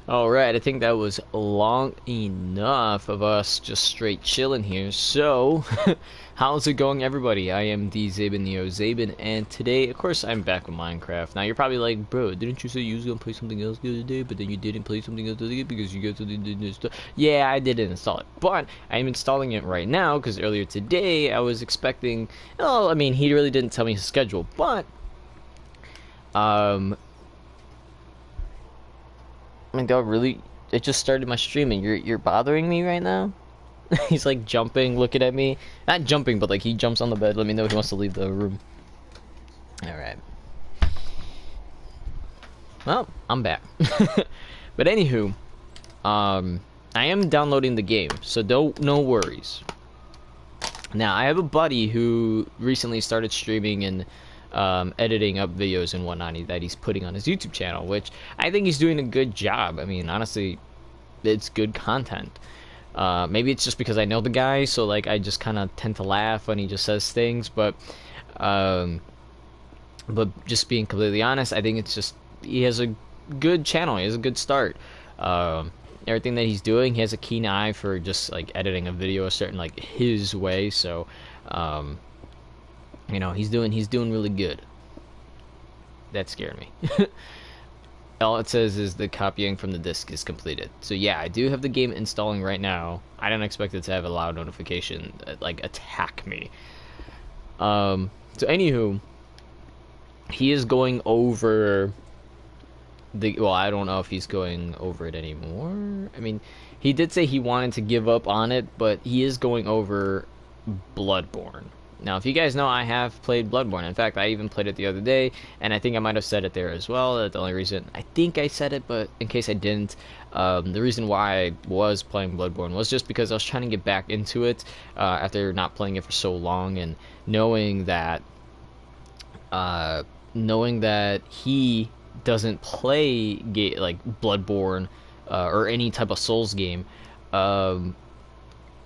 Alright, I think that was long enough of us just straight chilling here. So, how's it going, everybody? I am the Zaben Neo Zaben, and today, of course, I'm back with Minecraft. Now, you're probably like, bro, didn't you say you was gonna play something else the other day, but then you didn't play something else the other day because you got to install? Yeah, I didn't install it, but I'm installing it right now because earlier today I was expecting. Well, I mean, he really didn't tell me his schedule, but um. My dog really, it just started my stream and you're bothering me right now? He's like jumping, looking at me. Not jumping, but like he jumps on the bed. Let me know if he wants to leave the room. Alright. Well, I'm back. But anywho, I am downloading the game, so no worries. Now, I have a buddy who recently started streaming and editing up videos and whatnot that he's putting on his YouTube channel, which I think he's doing a good job. I mean, honestly, it's good content. Maybe it's just because I know the guy, so like I just kind of tend to laugh when he just says things. But just being completely honest, I think it's just he has a good channel. He has a good start. Everything that he's doing, he has a keen eye for just like editing a video a certain like his way. So. You know, he's doing really good. That scared me. All it says is the copying from the disk is completed. So yeah, I do have the game installing right now. I don't expect it to have a loud notification like attack me. So anywho, he is going over the, well, I don't know if he's going over it anymore. I mean, he did say he wanted to give up on it, but he is going over Bloodborne. Now, if you guys know, I have played Bloodborne. In fact, I even played it the other day, and I think I might have said it there as well. The only reason, I think I said it, but in case I didn't, the reason why I was playing Bloodborne was just because I was trying to get back into it after not playing it for so long, and knowing that he doesn't play like Bloodborne or any type of Souls game.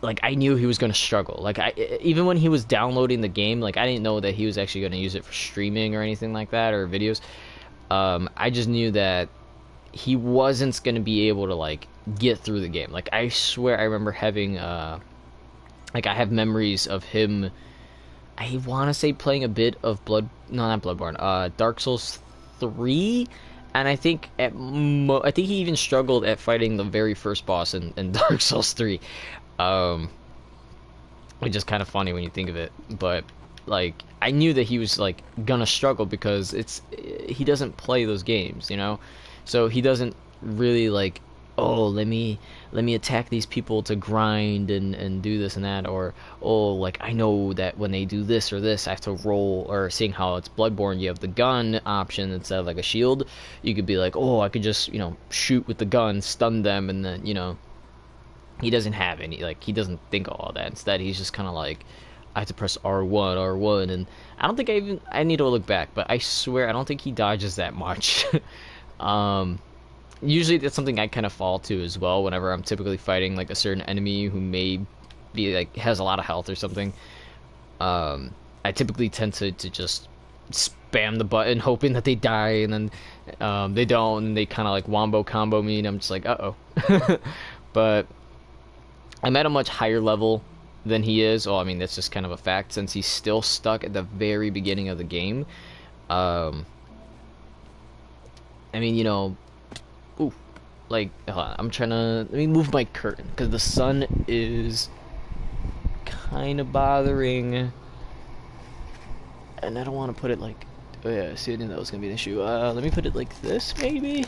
Like I knew he was gonna struggle. Like even when he was downloading the game, like I didn't know that he was actually gonna use it for streaming or anything like that or videos. I just knew that he wasn't gonna be able to like get through the game. Like I swear I remember having like I have memories of him. I want to say playing a bit of not Bloodborne, Dark Souls 3, and I think I think he even struggled at fighting the very first boss in Dark Souls 3. Which is kind of funny when you think of it, but like I knew that he was like gonna struggle because he doesn't play those games, you know, so he doesn't really like, oh, let me attack these people to grind and do this and that, or oh, like I know that when they do this or this I have to roll, or seeing how it's Bloodborne you have the gun option instead of like a shield. You could be like, oh, I could just, you know, shoot with the gun, stun them, and then, you know, he doesn't have any, like, he doesn't think all that. Instead, he's just kind of like, I have to press R1, and I don't think I need to look back, but I swear I don't think he dodges that much. Usually that's something I kind of fall to as well whenever I'm typically fighting, like, a certain enemy who may be, like, has a lot of health or something. I typically tend to just spam the button hoping that they die, and then they don't, and they kind of, like, wombo combo me, and I'm just like, uh-oh. But I'm at a much higher level than he is. Well, I mean, that's just kind of a fact since he's still stuck at the very beginning of the game. I mean, you know, ooh, like, hold on, I'm trying to, let me move my curtain because the sun is kind of bothering, and I don't want to put it like, oh yeah, see, I knew that was going to be an issue. Let me put it like this, maybe,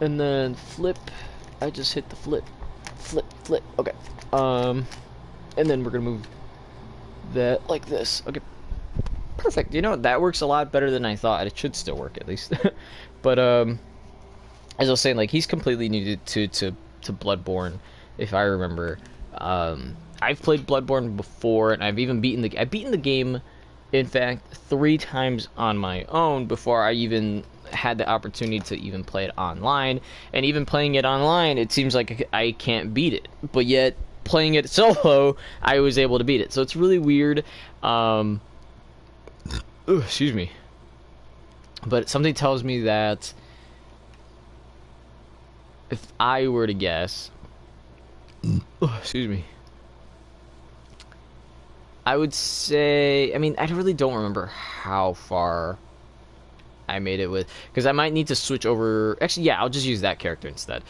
and then flip. I just hit the flip, okay, and then we're gonna move that like this. Okay, perfect. You know, that works a lot better than I thought. It should still work at least. But as I was saying, like, he's completely new to Bloodborne, if I remember. I've played Bloodborne before, and I've even beaten the game In fact, 3 times on my own before I even had the opportunity to even play it online. And even playing it online, it seems like I can't beat it. But yet, playing it solo, I was able to beat it. So it's really weird. Excuse me. But something tells me that if I were to guess, excuse me, I would say, I mean, I really don't remember how far I made it with, because I might need to switch over. Actually, yeah, I'll just use that character instead,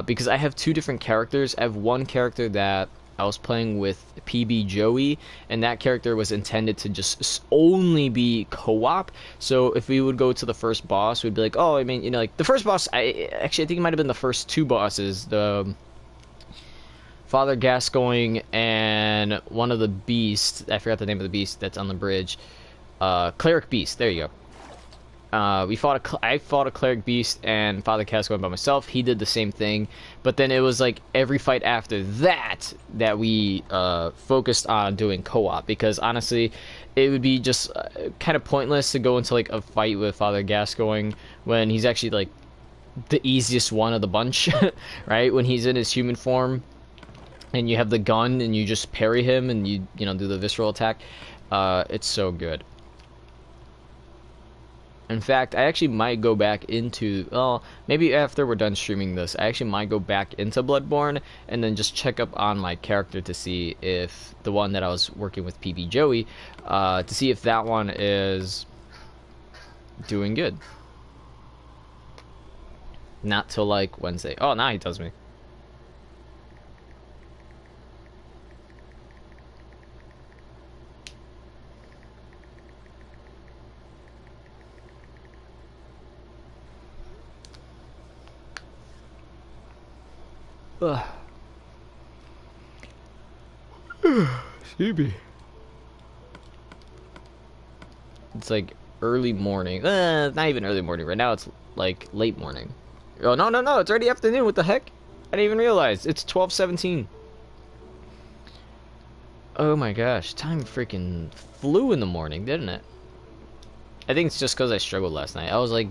because I have 2 different characters. I have one character that I was playing with PB Joey, and that character was intended to just only be co-op. So if we would go to the first boss, we'd be like, oh, I mean, you know, like the first boss, I think it might have been the first 2 bosses, the Father Gascoigne and one of the beasts. I forgot the name of the beast that's on the bridge. Cleric Beast. There you go. I fought a cleric beast and Father Gascoigne by myself. He did the same thing, but then it was like every fight after that we focused on doing co-op, because honestly, it would be just kind of pointless to go into like a fight with Father Gascoigne when he's actually like the easiest one of the bunch, right? When he's in his human form, and you have the gun and you just parry him and you know do the visceral attack. It's so good. In fact, I actually might go back into, well, maybe after we're done streaming this, I actually might go back into Bloodborne and then just check up on my character to see if the one that I was working with PB Joey, to see if that one is doing good. Not till like Wednesday. Oh, now he tells me. Excuse me. It's like early morning. Not even early morning. Right now it's like late morning. Oh, no, no, no. It's already afternoon. What the heck? I didn't even realize. It's 12:17. Oh my gosh. Time freaking flew in the morning, didn't it? I think it's just because I struggled last night. I was like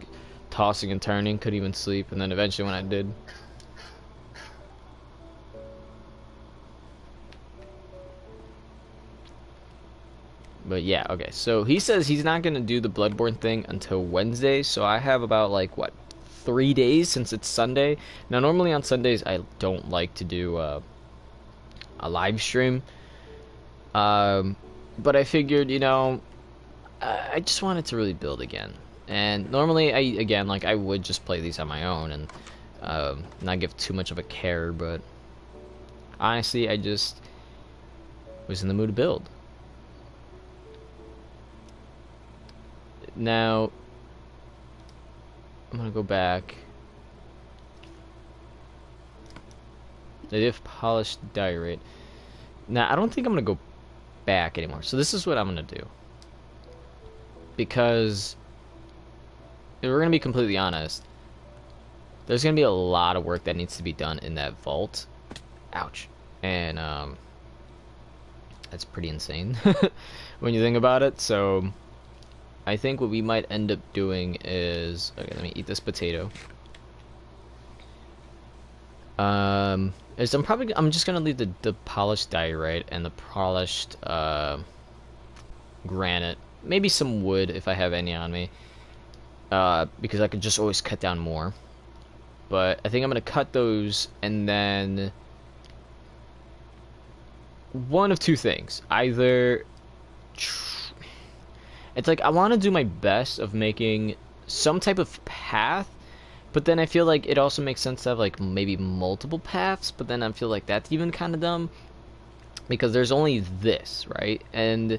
tossing and turning, couldn't even sleep, and then eventually when I did. But yeah, okay. So he says he's not going to do the Bloodborne thing until Wednesday. So I have about like, what, 3 days since it's Sunday. Now, normally on Sundays, I don't like to do a live stream. But I figured, you know, I just wanted to really build again. And normally, I would just play these on my own and not give too much of a care. But honestly, I just was in the mood to build. Now, I'm gonna go back. Native polished diorite. Now, I don't think I'm gonna go back anymore. So this is what I'm gonna do. Because, if we're gonna be completely honest, there's gonna be a lot of work that needs to be done in that vault. Ouch. And, that's pretty insane when you think about it. So I think what we might end up doing is, okay, let me eat this potato. I'm just gonna leave the polished diorite and the polished granite, maybe some wood if I have any on me, because I could just always cut down more. But I think I'm gonna cut those, and then one of 2 things. Either it's like I want to do my best of making some type of path, but then I feel like it also makes sense to have like maybe multiple paths, but then I feel like that's even kind of dumb because there's only this, right? And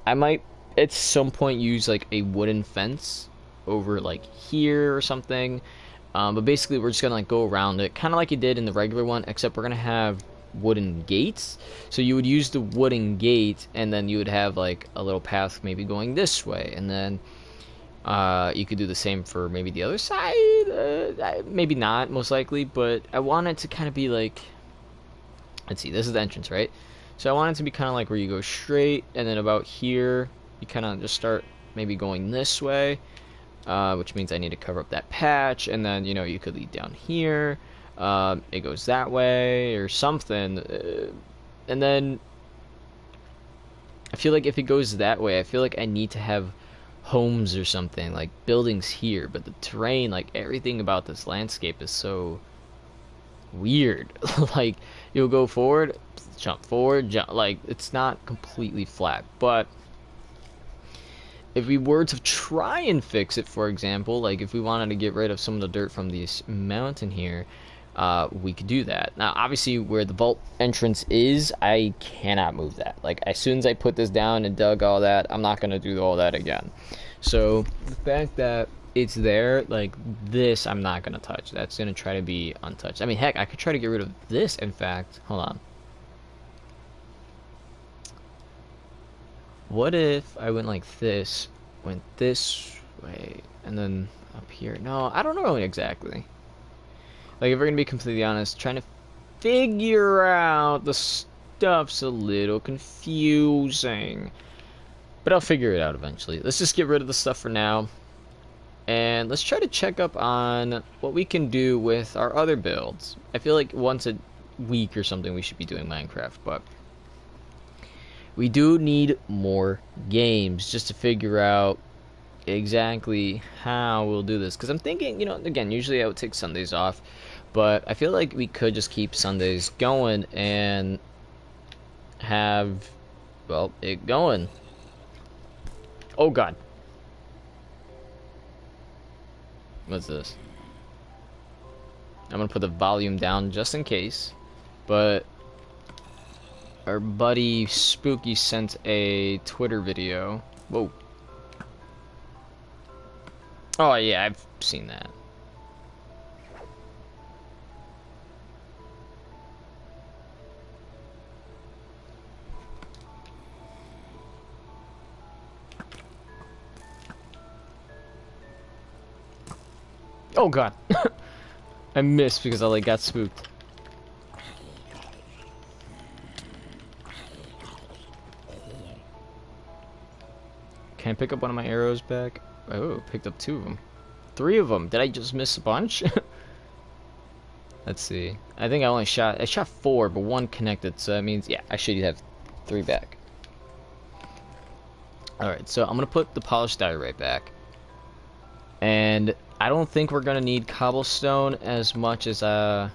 I might at some point use like a wooden fence over like here or something, but basically we're just gonna like go around it kind of like you did in the regular one, except we're gonna have wooden gates. So you would use the wooden gate, and then you would have like a little path maybe going this way, and then you could do the same for maybe the other side. Maybe not, most likely, but I want it to kind of be like, let's see, this is the entrance, right? So I want it to be kind of like where you go straight, and then about here you kind of just start maybe going this way, which means I need to cover up that patch, and then, you know, you could lead down here. It goes that way or something, and then I feel like if it goes that way, I feel like I need to have homes or something, like buildings here, but the terrain, like everything about this landscape is so weird. Like, you'll go forward, jump, like it's not completely flat. But if we were to try and fix it, for example, like if we wanted to get rid of some of the dirt from this mountain here, we could do that. Now, obviously, where the vault entrance is, I cannot move that. Like, as soon as I put this down and dug all that, I'm not going to do all that again. So, the fact that it's there, like, this I'm not going to touch. That's going to try to be untouched. I mean, heck, I could try to get rid of this, in fact. Hold on. What if I went like this, went this way, and then up here? No, I don't know exactly. Like, if we're gonna be completely honest, trying to figure out the stuff's a little confusing. But I'll figure it out eventually. Let's just get rid of the stuff for now. And let's try to check up on what we can do with our other builds. I feel like once a week or something we should be doing Minecraft, but we do need more games just to figure out exactly how we'll do this. Because I'm thinking, you know, again, usually I would take Sundays off, but I feel like we could just keep Sundays going and have, well, it going. Oh, God. What's this? I'm going to put the volume down just in case, but our buddy Spooky sent a Twitter video. Whoa. Oh, yeah, I've seen that. Oh, God. I missed because I, like, got spooked. Can I pick up one of my arrows back? Oh, picked up 2 of them. 3 of them. Did I just miss a bunch? Let's see. I think I shot 4, but 1 connected, so that means, yeah, I should have 3 back. Alright, so I'm gonna put the polished diorite back. And I don't think we're gonna need cobblestone as much as the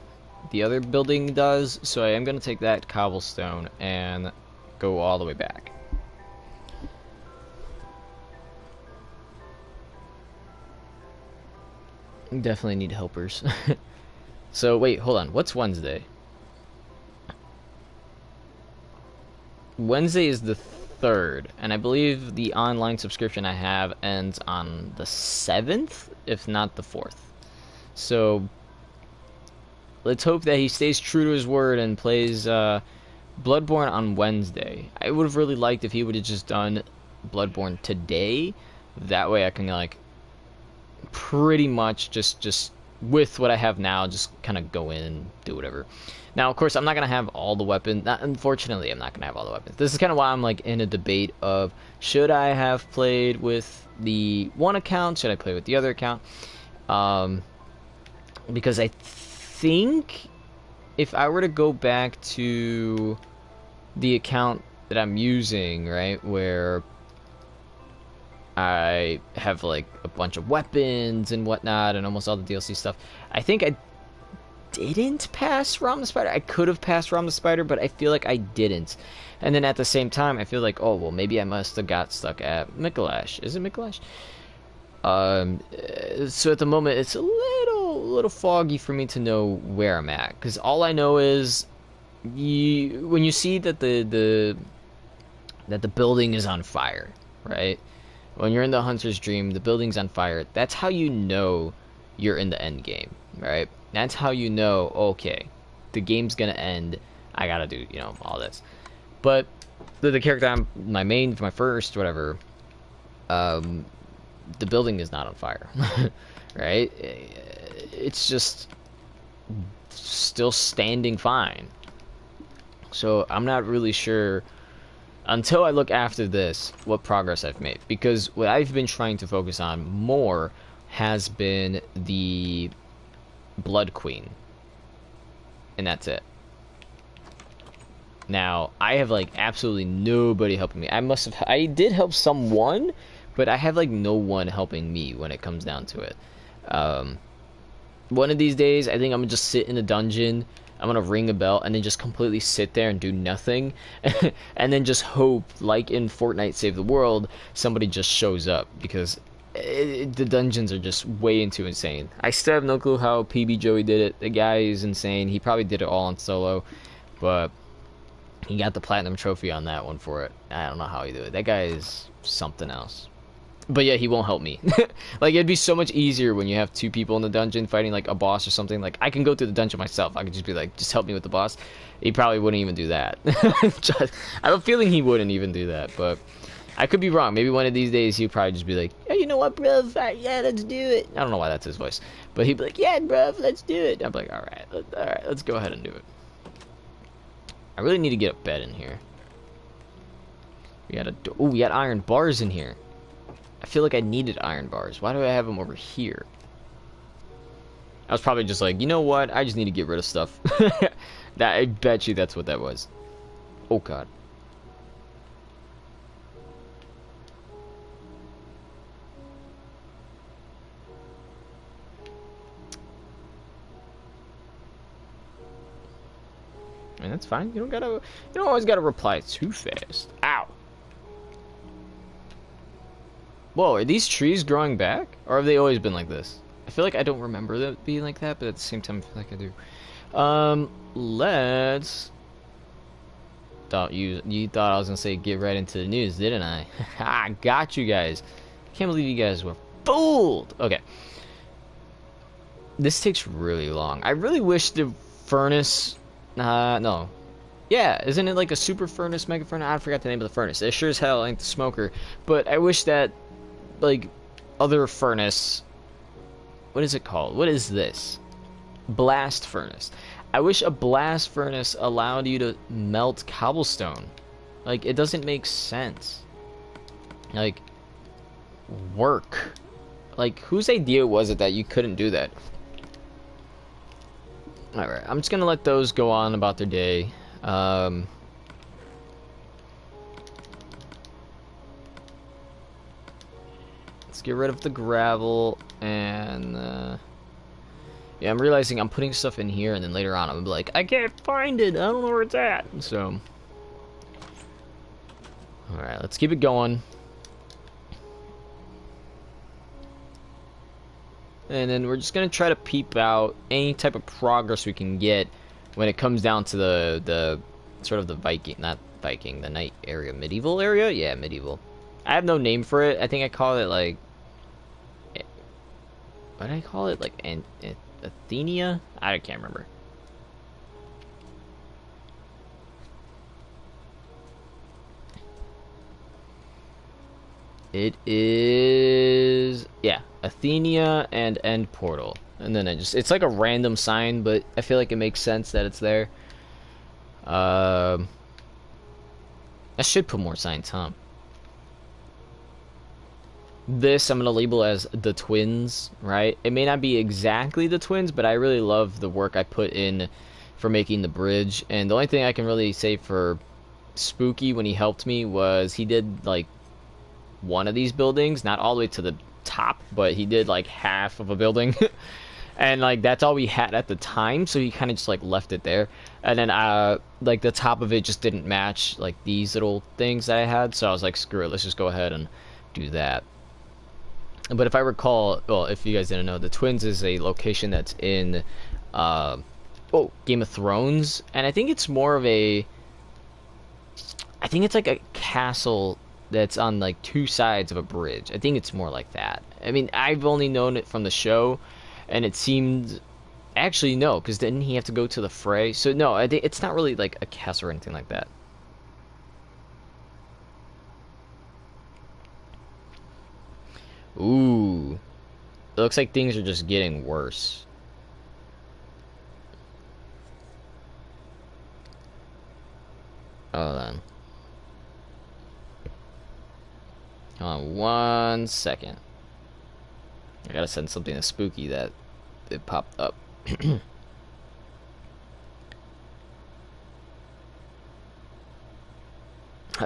other building does, so I am gonna take that cobblestone and go all the way back. Definitely need helpers. So, wait, hold on. What's Wednesday? Wednesday is the 3rd, and I believe the online subscription I have ends on the 7th, if not the 4th. So, let's hope that he stays true to his word and plays Bloodborne on Wednesday. I would have really liked if he would have just done Bloodborne today. That way I can, like, pretty much just with what I have now, just kind of go in and do whatever. Now, of course, I'm not going to have all the weapons. Unfortunately, I'm not going to have all the weapons. This is kind of why I'm, like, in a debate of, should I have played with the one account? Should I play with the other account? Because I think if I were to go back to the account that I'm using, right, where I have, like, a bunch of weapons and whatnot and almost all the DLC stuff, I think I didn't pass Rom the Spider. I could have passed Rom the Spider, but I feel like I didn't. And then at the same time, I feel like, oh, well, maybe I must have got stuck at Micolash. Is it Micolash? So at the moment, it's a little foggy for me to know where I'm at. Because all I know is, when you see that the building is on fire, right? When you're in the Hunter's Dream, the building's on fire. That's how you know you're in the end game, right? That's how you know, okay, the game's gonna end. I gotta do, you know, all this. But the character I'm my first, whatever, the building is not on fire, right? It's just still standing fine. So I'm not really sure until I look after this, what progress I've made. Because what I've been trying to focus on more has been the Blood Queen. And that's it. Now, I have, like, absolutely nobody helping me. I did help someone, but I have, like, no one helping me when it comes down to it. One of these days, I think I'm gonna just sit in a dungeon, I'm gonna ring a bell, and then just completely sit there and do nothing, and then just hope, like in Fortnite Save the World, somebody just shows up, because the dungeons are just way too insane. I still have no clue how PB Joey did it. The guy is insane. He probably did it all on solo, but he got the platinum trophy on that one for it. I don't know how he did it. That guy is something else. But yeah, he won't help me. Like, it'd be so much easier when you have two people in the dungeon fighting, like, a boss or something. Like, I can go through the dungeon myself. I could just be like, just help me with the boss. He probably wouldn't even do that. I have a feeling he wouldn't even do that, but I could be wrong. Maybe one of these days he'd probably just be like, hey, you know what, bruv? Yeah, let's do it. I don't know why that's his voice. But he'd be like, yeah, bruv, let's do it. I'm like, all right, let's go ahead and do it. I really need to get a bed in here. We got iron bars in here. I feel like I needed iron bars. Why do I have them over here? I was probably just like, you know what? I just need to get rid of stuff. I bet you that's what that was. Oh, God. And that's fine. You don't always gotta reply too fast. Ow. Whoa, are these trees growing back? Or have they always been like this? I feel like I don't remember them being like that, but at the same time I feel like I do. Let's... You thought I was gonna say get right into the news, didn't I? I got you guys. Can't believe you guys were fooled! Okay. This takes really long. I really wish the furnace... no. Yeah, isn't it like a super furnace, mega furnace? I forgot the name of the furnace. It sure as hell ain't the smoker. But I wish that, like, other furnace... What is it called? What is this? Blast furnace. I wish a blast furnace allowed you to melt cobblestone. Like, it doesn't make sense. Like, work. Like, whose idea was it that you couldn't do that? Alright, I'm just gonna let those go on about their day. Let's get rid of the gravel, and, yeah, I'm realizing I'm putting stuff in here, and then later on I'm gonna be like, I can't find it, I don't know where it's at, so... Alright, let's keep it going. And then we're just gonna try to peep out any type of progress we can get when it comes down to the sort of the the night area, medieval area? Yeah, medieval. I have no name for it. I think I call it like, what did I call it? Like Athenia? I can't remember. It is, yeah, Athenia and End Portal. And then it's like a random sign, but I feel like it makes sense that it's there. I should put more signs, huh? This I'm gonna label as the twins, right? It may not be exactly the twins, but I really love the work I put in for making the bridge. And the only thing I can really say for Spooky when he helped me was he did like one of these buildings, not all the way to the top, but he did like half of a building. And like that's all we had at the time, so he kind of just like left it there. And then like the top of it just didn't match like these little things that I had, so I was like, screw it, let's just go ahead and do that. But if I recall, well, if you guys didn't know, the Twins is a location that's in Game of Thrones, and I think it's more of a, I think it's like a castle that's on like two sides of a bridge. I think it's more like that. I mean, I've only known it from the show, and it seemed, actually no, because didn't he have to go to the fray? So no, I think it's not really like a castle or anything like that. Ooh, it looks like things are just getting worse. Hold on. Hold on 1 second. I gotta send something that's spooky that it popped up.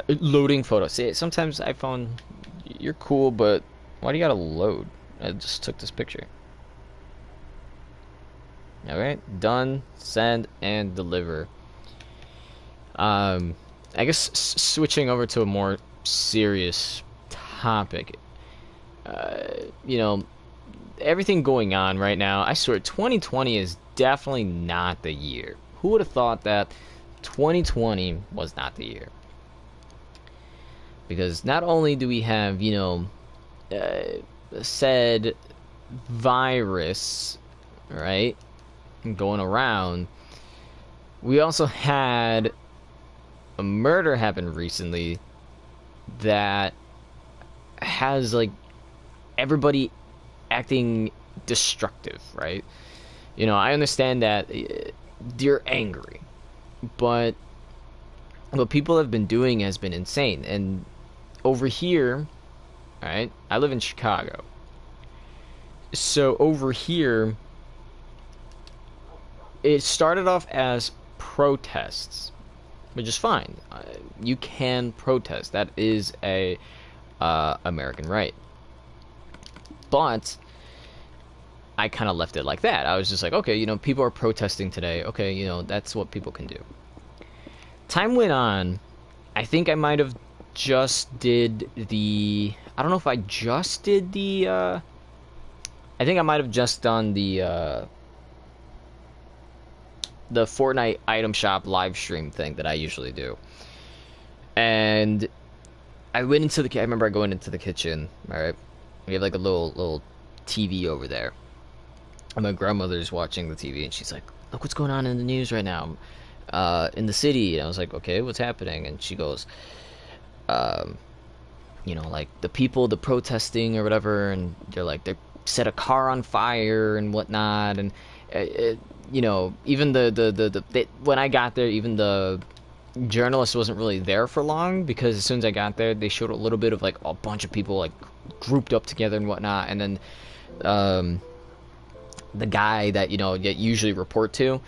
Loading photos. See, sometimes iPhone, you're cool, but why do you gotta load? I just took this picture. Alright, done, send, and deliver. I guess switching over to a more serious topic. You know, everything going on right now, I swear 2020 is definitely not the year. Who would have thought that 2020 was not the year? Because not only do we have, you know, said virus, right, going around, we also had a murder happen recently that has, like, everybody acting destructive, right? You know, I understand that you're angry, but what people have been doing has been insane. And over here, right, I live in Chicago. So over here, it started off as protests, which is fine. You can protest. That is a American right. But I kind of left it like that. I was just like, okay, you know, people are protesting today. Okay, you know, that's what people can do. Time went on. I think I might have just did the... I don't know if I just did the... I think I might have just done the Fortnite item shop live stream thing that I usually do. And I went into the... I remember going into the kitchen, alright? We have like a little TV over there. And my grandmother's watching the TV, and she's like, look what's going on in the news right now. In the city. And I was like, okay, what's happening? And she goes, you know, like the protesting or whatever, and they're like, they set a car on fire and whatnot. And you know, even when I got there, even the journalist wasn't really there for long, because as soon as I got there, they showed a little bit of like a bunch of people like grouped up together and whatnot. And then the guy that, you know, that usually report to,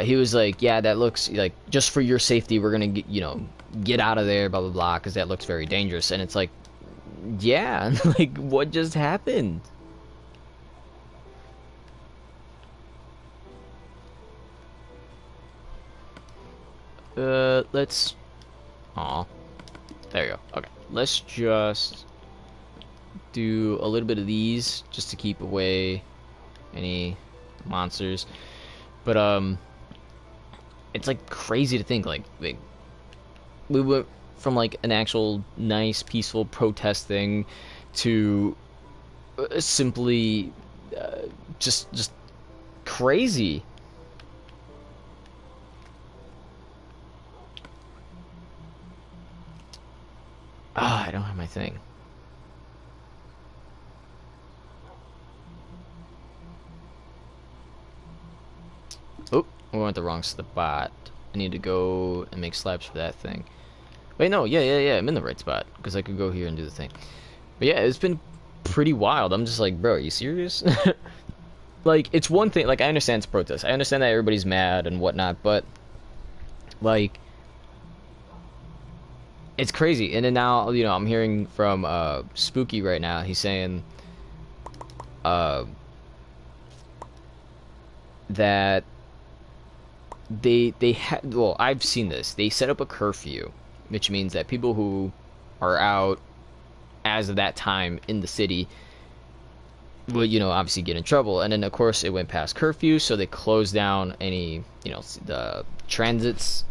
he was like, yeah, that looks like, just for your safety, we're gonna get, you know, get out of there, blah blah blah, because that looks very dangerous. And it's like, yeah, like, what just happened? Let's... Aw. There you go. Okay. Let's just do a little bit of these, just to keep away any monsters. But, it's, like, crazy to think, like we went from, like, an actual nice, peaceful protest thing to simply, just crazy. Ah, I don't have my thing. Oh, we went the wrong spot. I need to go and make slabs for that thing. Wait, no, yeah, I'm in the right spot, because I could go here and do the thing. But yeah, it's been pretty wild. I'm just like, bro, are you serious? Like, it's one thing, like, I understand it's protest. I understand that everybody's mad and whatnot, but, like, it's crazy. And then now, you know, I'm hearing from Spooky right now. He's saying that they had, well, I've seen this. They set up a curfew, which means that people who are out as of that time in the city will, you know, obviously get in trouble. And then of course it went past curfew, so they closed down any, you know, the transits.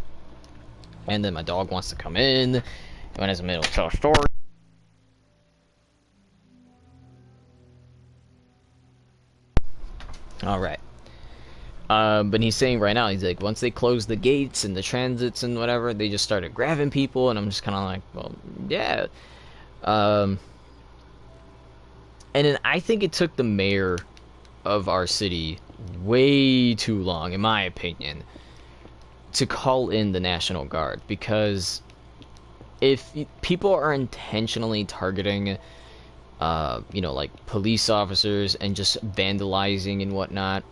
And then my dog wants to come in when it's in the middle to tell a story. Alright. But he's saying right now, he's like, once they closed the gates and the transits and whatever, they just started grabbing people. And I'm just kind of like, well, yeah. And then I think it took the mayor of our city way too long, in my opinion, to call in the National Guard, because if people are intentionally targeting, you know, like police officers and just vandalizing and whatnot,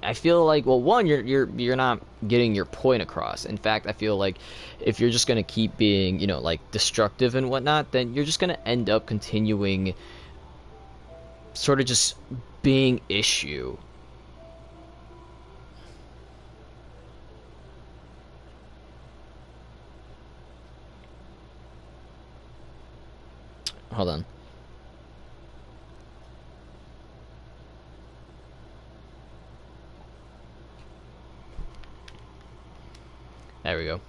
I feel like, well, one, you're not getting your point across. In fact, I feel like if you're just gonna keep being, you know, like destructive and whatnot, then you're just gonna end up continuing sort of just being issue. Hold on. There we go.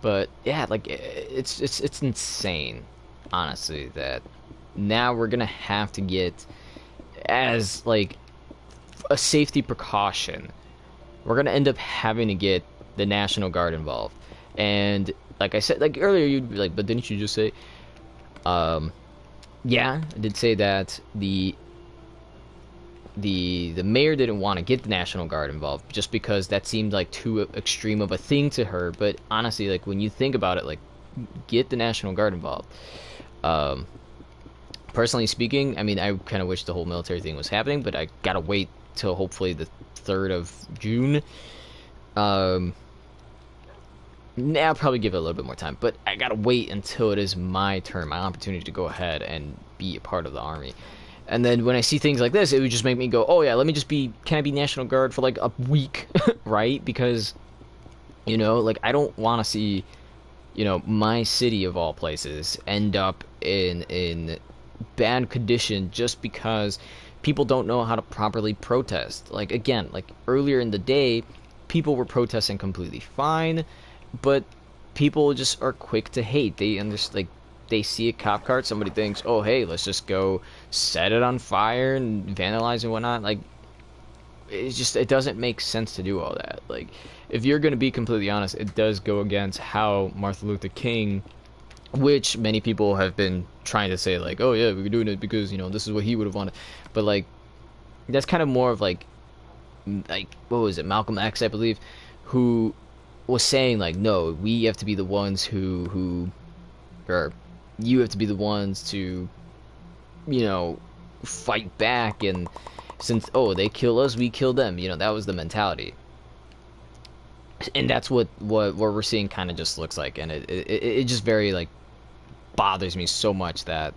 But yeah, like it's insane, honestly, that now we're gonna have to get, as like a safety precaution, we're gonna end up having to get the National Guard involved. And like I said, like earlier, you'd be like, but didn't you just say, um, yeah, I did say that the mayor didn't want to get the National Guard involved just because that seemed like too extreme of a thing to her. But honestly, like when you think about it, like get the National Guard involved. Um, Personally speaking, I mean, I kind of wish the whole military thing was happening, but I gotta wait till hopefully the 3rd of June. Um, I'll probably give it a little bit more time, but I gotta wait until it is my turn, my opportunity to go ahead and be a part of the army. And then when I see things like this, it would just make me go, oh yeah, let me just be, can I be National Guard for like a week, right? Because, you know, like I don't want to see, you know, my city of all places end up in bad condition just because people don't know how to properly protest. Like again, like earlier in the day, people were protesting completely fine, but people just are quick to hate. They understand, like they see a cop car, somebody thinks, oh hey, let's just go set it on fire and vandalize and whatnot. Like it's just, it doesn't make sense to do all that. Like if you're going to be completely honest, it does go against how Martin Luther King, which many people have been trying to say like, oh yeah, we're doing it because, you know, this is what he would have wanted. But like that's kind of more of like what was it, Malcolm X, I believe, who was saying like, no, we have to be the ones who or you have to be the ones to, you know, fight back. And since, oh, they kill us, we kill them, you know, that was the mentality. And that's what we're seeing kind of just looks like. And it just very like bothers me so much that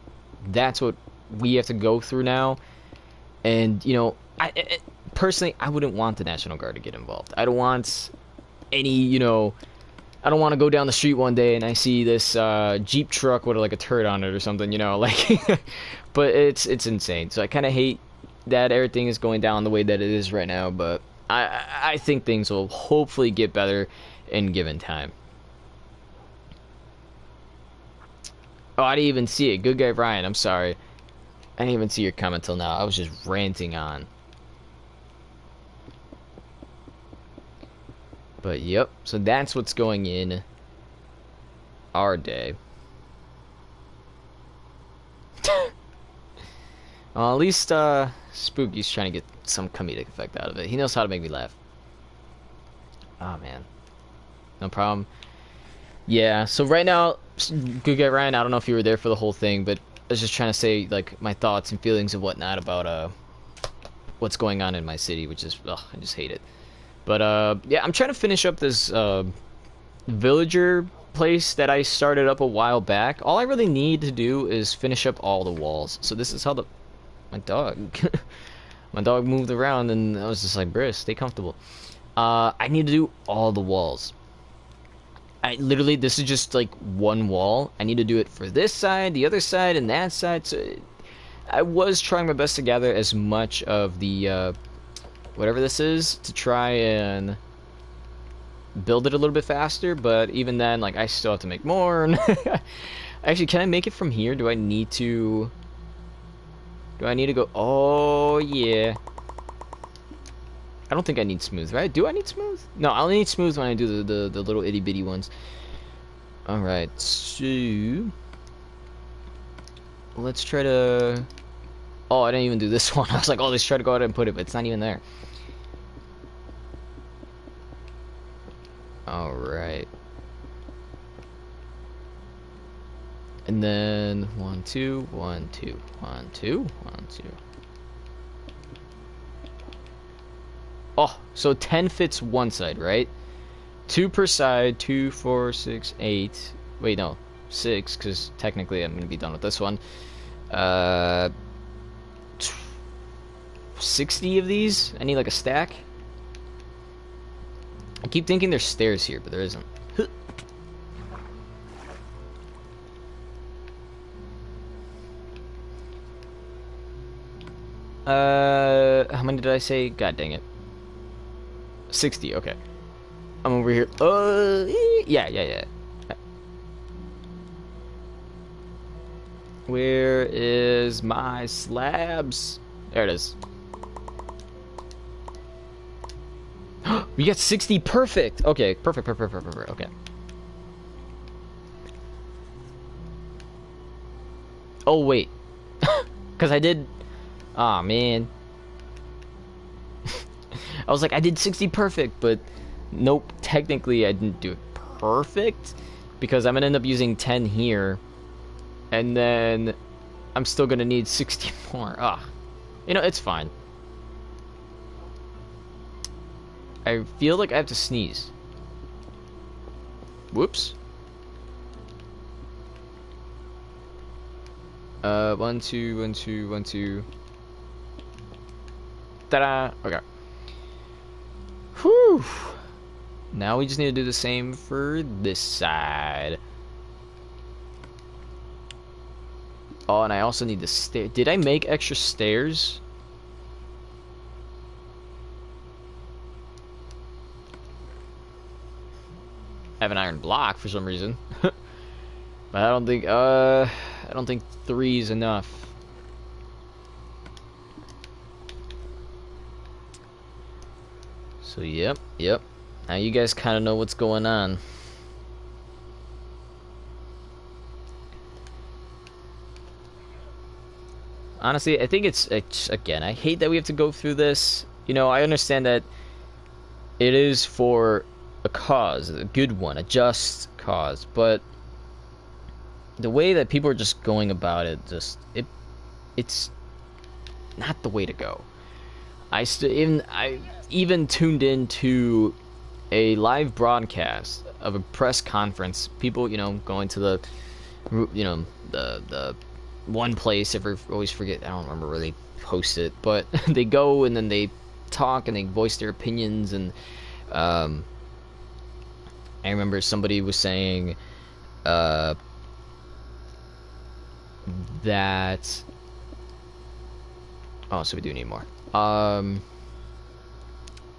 that's what we have to go through now. And you know, personally, I wouldn't want the National Guard to get involved. I don't want any, you know, I don't want to go down the street one day and I see this Jeep truck with like a turret on it or something, you know, like. But it's insane. So I kind of hate that everything is going down the way that it is right now. But I think things will hopefully get better in given time. Oh, I didn't even see it. Good guy Ryan, I'm sorry. I didn't even see your comment till now. I was just ranting on. But yep, so that's what's going in our day. Well, at least Spooky's trying to get some comedic effect out of it. He knows how to make me laugh. Oh man, no problem. Yeah, so right now, good guy Ryan, I don't know if you were there for the whole thing, but I was just trying to say like my thoughts and feelings and whatnot about what's going on in my city, which is, ugh, I just hate it. But yeah, I'm trying to finish up this villager place that I started up a while back. All I really need to do is finish up all the walls. So this is how my dog my dog moved around, and I was just like, Briss, stay comfortable. I need to do all the walls. I literally, this is just like one wall. I need to do it for this side, the other side, and that side. So I was trying my best to gather as much of the whatever this is to try and build it a little bit faster, but even then, like, I still have to make more. Actually, can I make it from here? Do I need to go? Oh yeah, I don't think I need smooth, right? Do I need smooth? No, I only need smooth when I do the little itty bitty ones. Alright, so let's try to, oh, I didn't even do this one. I was like, oh, let's try to go ahead and put it, but it's not even there. All right. And then 1, 2, 1, 2, 1, 2, 1, 2. Oh, so 10 fits one side, right? 2 per side, 2, 4, 6, 8. Wait, no, 6, because technically I'm going to be done with this one. 60 of these? I need like a stack. I keep thinking there's stairs here, but there isn't. How many did I say? God dang it. 60, okay. I'm over here. Yeah. Where is my slabs? There it is. We got 60 perfect. Okay, perfect. Okay. Oh, wait. Because I did... Aw, man. I was like, I did 60 perfect, but nope, technically I didn't do it perfect because I'm gonna end up using 10 here, and then I'm still gonna need 60 more. Ah, you know, it's fine. I feel like I have to sneeze. Whoops. 1, 2, 1, 2, 1, 2. Ta-da! Okay. Whew. Now we just need to do the same for this side. Oh, and I also need the stair. Did I make extra stairs? I have an iron block for some reason. But I don't think 3 is enough. So yep. Now you guys kind of know what's going on. Honestly, I think it's again, I hate that we have to go through this. You know, I understand that it is for a cause, a good one, a just cause, but the way that people are just going about it, it's not the way to go. I even tuned into a live broadcast of a press conference. People, you know, going to the, you know, the one place. Always forget. I don't remember where they post it, but they go and then they talk and they voice their opinions. And I remember somebody was saying that. Oh, so we do need more.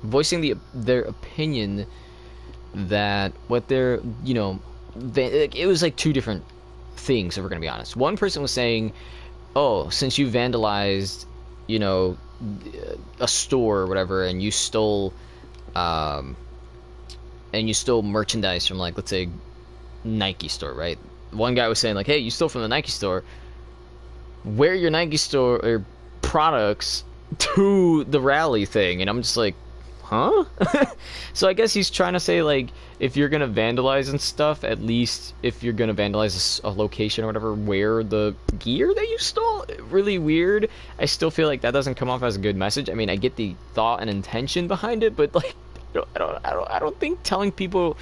Voicing their opinion that what they're, you know, it was like 2 different things, if we're gonna be honest. One person was saying, oh, since you vandalized, you know, a store or whatever, and you stole merchandise from, like, let's say Nike store, right? One guy was saying, like, hey, you stole from the Nike store, wear your Nike store or products to the rally thing. And I'm just like, huh? So I guess he's trying to say, like, if you're gonna vandalize and stuff, at least if you're gonna vandalize a location or whatever, wear the gear that you stole. Really weird. I still feel like that doesn't come off as a good message. I mean, I get the thought and intention behind it, but like, I don't think telling people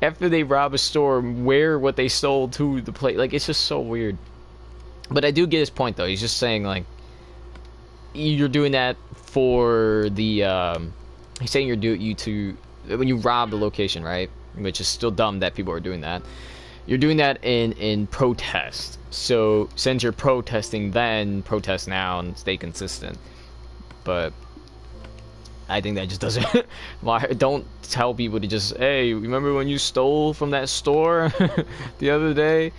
after they rob a store wear what they stole to the place, like, it's just so weird. But I do get his point though. He's just saying, like, you're doing that for the he's saying when you rob the location, right? Which is still dumb that people are doing that. You're doing that in protest. So since you're protesting then, protest now and stay consistent. But I think that just doesn't don't tell people to just, hey, remember when you stole from that store the other day?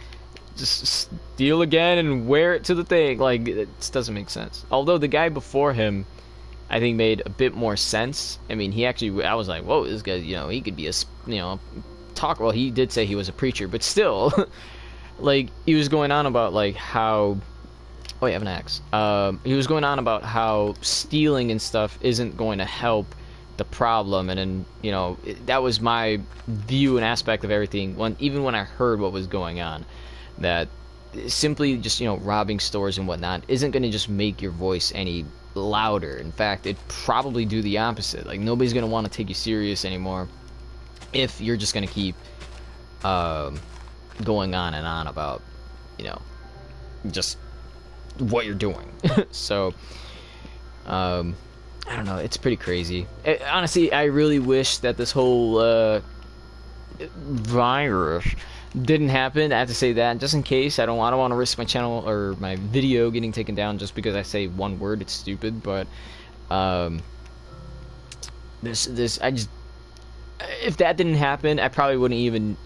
Just steal again and wear it to the thing. Like, it just doesn't make sense. Although the guy before him, I think, made a bit more sense. I mean, I was like, whoa, this guy, you know, he could be well, he did say he was a preacher, but still, like, he was going on about, like, how, oh, yeah, I have an axe. He was going on about how stealing and stuff isn't going to help the problem, and then that was my view and aspect of everything. Even when I heard what was going on, that simply just robbing stores and whatnot isn't going to just make your voice any louder. In fact, it probably do the opposite. Like, nobody's going to want to take you serious anymore if you're just going to keep going on and on about just what you're doing. So I don't know, it's pretty crazy. Honestly, I really wish that this whole virus didn't happen. I have to say that just in case. I don't want to risk my channel or my video getting taken down just because I say one word. It's stupid, but this I just, if that didn't happen, I probably wouldn't even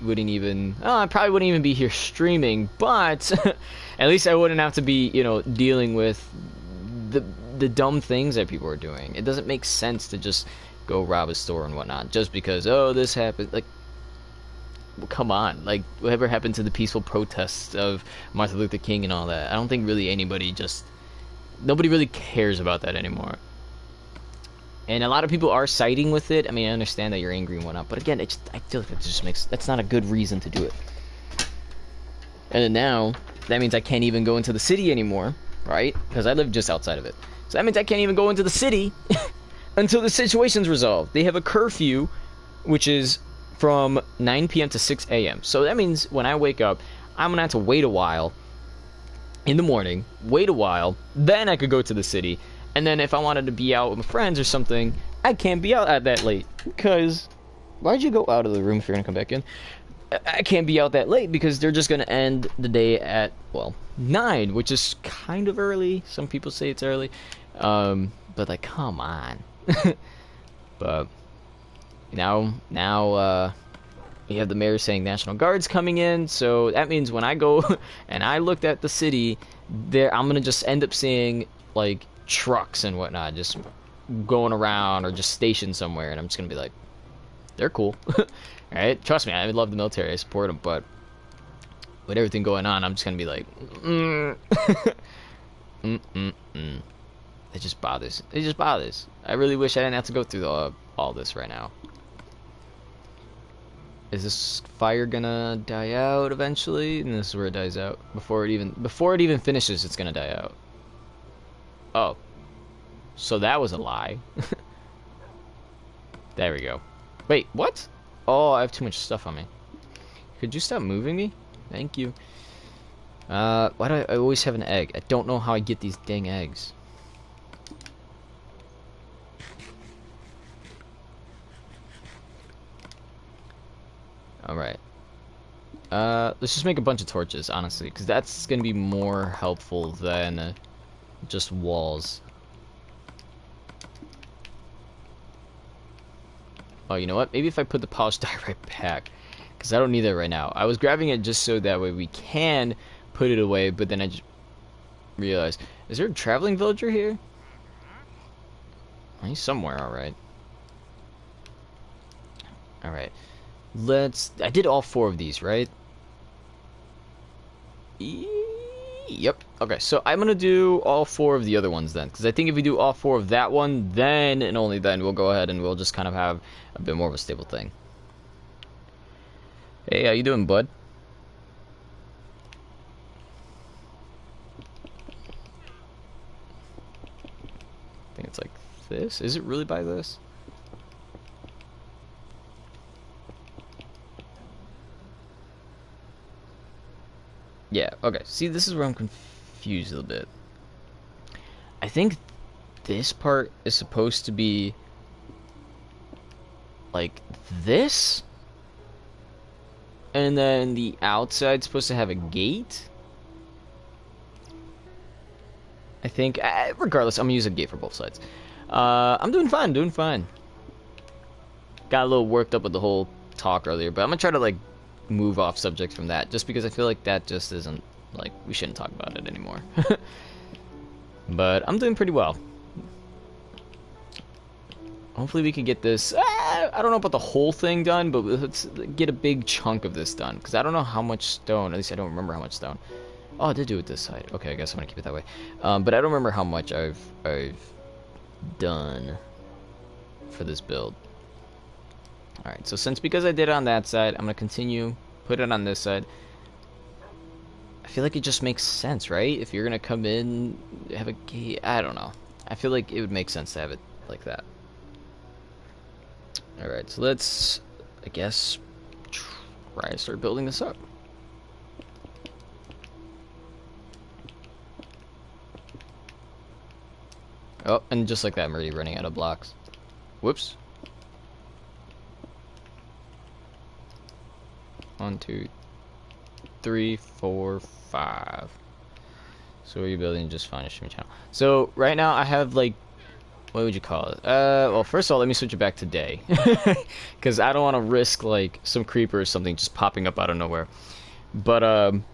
be here streaming. But at least I wouldn't have to be dealing with the dumb things that people are doing. It doesn't make sense to just go rob a store and whatnot just because this happened. Like, come on, like, whatever happened to the peaceful protests of Martin Luther King and all that? I don't think really nobody really cares about that anymore. And a lot of people are siding with it. I mean, I understand that you're angry and whatnot, but again, I feel like that's not a good reason to do it. And then now, that means I can't even go into the city anymore, right? Because I live just outside of it. So that means I can't even go into the city until the situation's resolved. They have a curfew, which is from 9 p.m. to 6 a.m. So that means when I wake up, I'm going to have to wait a while in the morning, then I could go to the city. And then if I wanted to be out with my friends or something, I can't be out at that late. Because, why'd you go out of the room if you're going to come back in? I can't be out that late because they're just going to end the day at, 9, which is kind of early. Some people say it's early. But, like, come on. But now we have the mayor saying National Guard's coming in. So that means when I go and I looked at the city, I'm going to just end up seeing, like, trucks and whatnot just going around or just stationed somewhere, and I'm just gonna be like, they're cool. Alright, trust me, I love the military, I support them, but with everything going on, I'm just gonna be like, It just bothers. I really wish I didn't have to go through all this right now. Is this fire gonna die out eventually? And this is where it dies out. Before it even finishes, it's gonna die out. Oh, so that was a lie. There we go. Wait, what? Oh, I have too much stuff on me. Could you stop moving me? Thank you. Why do I always have an egg? I don't know how I get these dang eggs. Alright. Let's just make a bunch of torches, honestly, because that's going to be more helpful than just walls. Oh, you know what? Maybe if I put the polished dye right back, because I don't need that right now. I was grabbing it just so that way we can put it away, but then I just realized, is there a traveling villager here? Oh, he's somewhere, alright. Alright. I did all 4 of these, right? Yep. Okay, so I'm gonna do all 4 of the other ones then, because I think if we do all 4 of that one, then and only then we'll go ahead and we'll just kind of have a bit more of a stable thing. Hey, how you doing, bud? I think it's like this. Is it really by this? Yeah, okay. See, this is where I'm confused a little bit. I think this part is supposed to be like this, and then the outside's supposed to have a gate. I think, regardless, I'm gonna use a gate for both sides. I'm doing fine, Got a little worked up with the whole talk earlier, but I'm gonna try to, like, move off subject from that, just because I feel like that just isn't, like, we shouldn't talk about it anymore. But I'm doing pretty well. Hopefully we can get this, I don't know about the whole thing done, but let's get a big chunk of this done, because I don't know how much stone, at least I don't remember how much stone. Oh, I did do it this side. Okay, I guess I'm gonna keep it that way. But I don't remember how much I've done. for this build. Alright, so because I did it on that side, I'm going to continue, put it on this side. I feel like it just makes sense, right? If you're going to come in, have a gate, I don't know. I feel like it would make sense to have it like that. Alright, so let's, I guess, try to start building this up. Oh, and just like that, I'm already running out of blocks. Whoops. 1, 2, 3, 4, 5. So we're building just fine. Stream channel. So right now I have like, what would you call it? Well, first of all, let me switch it back to day, because I don't want to risk like some creeper or something just popping up out of nowhere. But I'm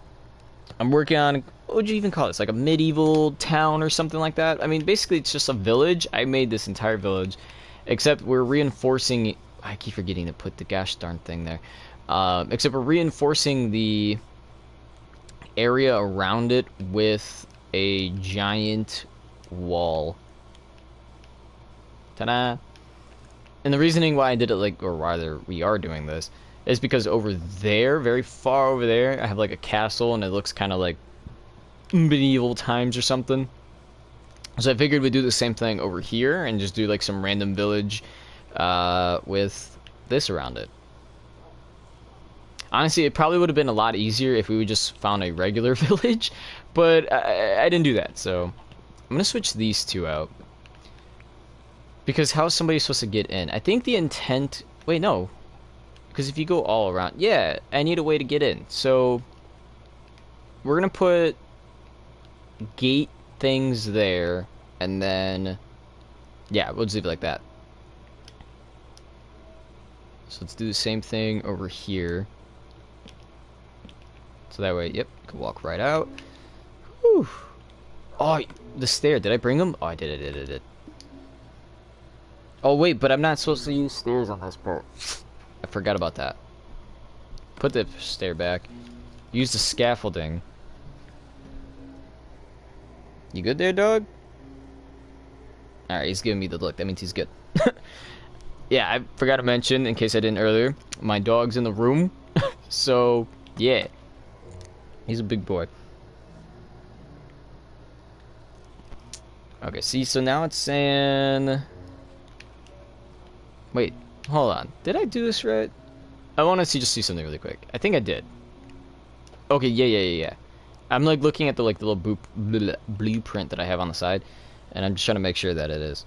working on, what would you even call this? Like a medieval town or something like that? I mean, basically it's just a village. I made this entire village, except we're reinforcing, I keep forgetting to put the gosh darn thing there. Except we're reinforcing the area around it with a giant wall. Ta-da! And the reasoning why I did it like, or rather we are doing this, is because over there, very far over there, I have like a castle and it looks kind of like medieval times or something. So I figured we'd do the same thing over here and just do like some random village with this around it. Honestly, it probably would have been a lot easier if we would just found a regular village, but I didn't do that, so I'm going to switch these two out. Because how is somebody supposed to get in? I think the intent... Wait, no. Because if you go all around... Yeah, I need a way to get in. So, we're going to put gate things there, and then... Yeah, we'll just leave it like that. So let's do the same thing over here. So that way, yep, you can walk right out. Whew. Oh, the stair. Did I bring them? Oh, I did. Oh, wait, but I'm not supposed to use stairs on this part. I forgot about that. Put the stair back. Use the scaffolding. You good there, dog? Alright, he's giving me the look. That means he's good. Yeah, I forgot to mention, in case I didn't earlier, my dog's in the room. So, yeah. He's a big boy. Okay, see, so now it's saying... Wait, hold on. Did I do this right? I want to just see something really quick. I think I did. Okay, yeah. I'm like looking at the little blueprint that I have on the side, and I'm just trying to make sure that it is.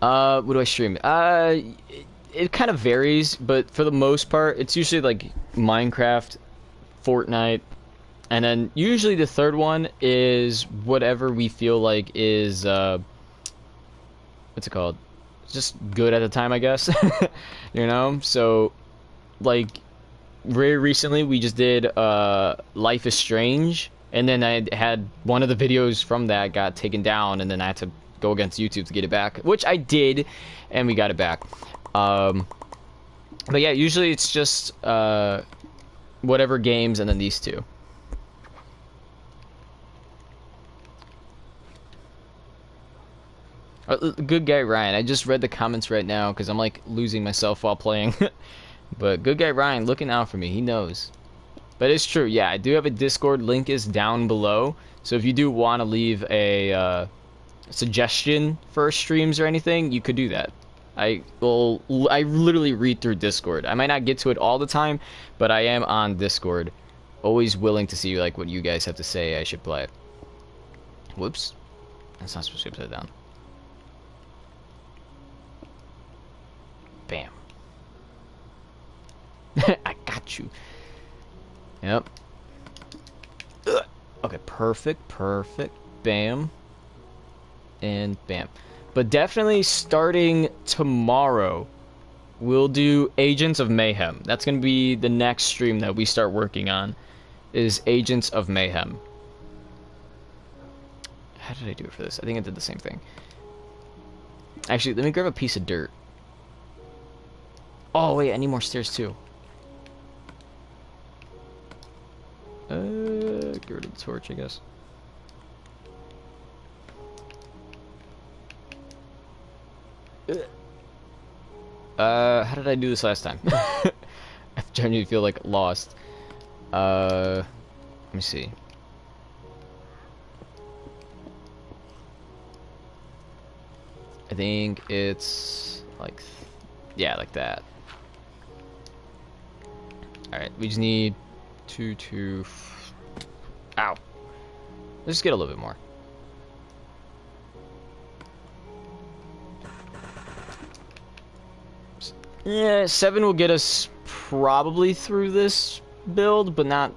What do I stream? It kind of varies, but for the most part, it's usually like Minecraft, Fortnite, and then usually the third one is whatever we feel like is, what's it called? Just good at the time, I guess. You know? So, like, very recently we just did, Life is Strange, and then I had one of the videos from that got taken down, and then I had to go against YouTube to get it back, which I did, and we got it back. But yeah, usually it's just whatever games and then these two. Good guy Ryan. I just read the comments right now because I'm like losing myself while playing. But good guy Ryan looking out for me. He knows. But it's true. Yeah, I do have a Discord. Link is down below. So if you do want to leave a suggestion for streams or anything, you could do that. I literally read through Discord. I might not get to it all the time, but I am on Discord, always willing to see like what you guys have to say I should play. Whoops, that's not supposed to be upside down. Bam. I got you. Yep. Ugh. Okay, perfect. Bam. And bam. But definitely starting tomorrow, we'll do Agents of Mayhem. That's going to be the next stream that we start working on, is Agents of Mayhem. How did I do it for this? I think I did the same thing. Actually, let me grab a piece of dirt. Oh, wait, I need more stairs too. Get rid of the torch, I guess. How did I do this last time? I'm trying to feel like lost. Let me see. I think it's like, yeah, like that. Alright, we just need ow. Let's just get a little bit more. Yeah, 7 will get us probably through this build, but not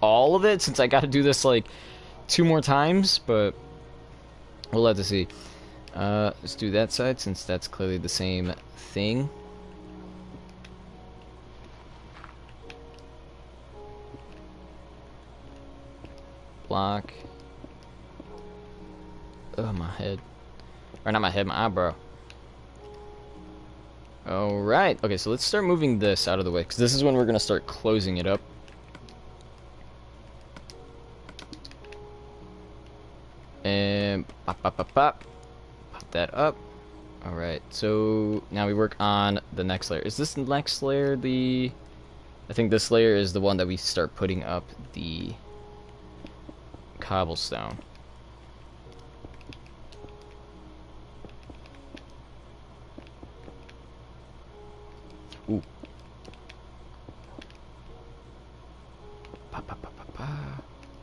all of it, since I gotta do this like 2 more times, but we'll have to see. Let's do that side, since that's clearly the same thing. Block. Oh, my head. Or not my head, my eyebrow. Alright, okay, so let's start moving this out of the way, because this is when we're going to start closing it up. And pop that up. Alright, so now we work on the next layer. Is this the next layer the... I think this layer is the one that we start putting up the cobblestone. Ooh.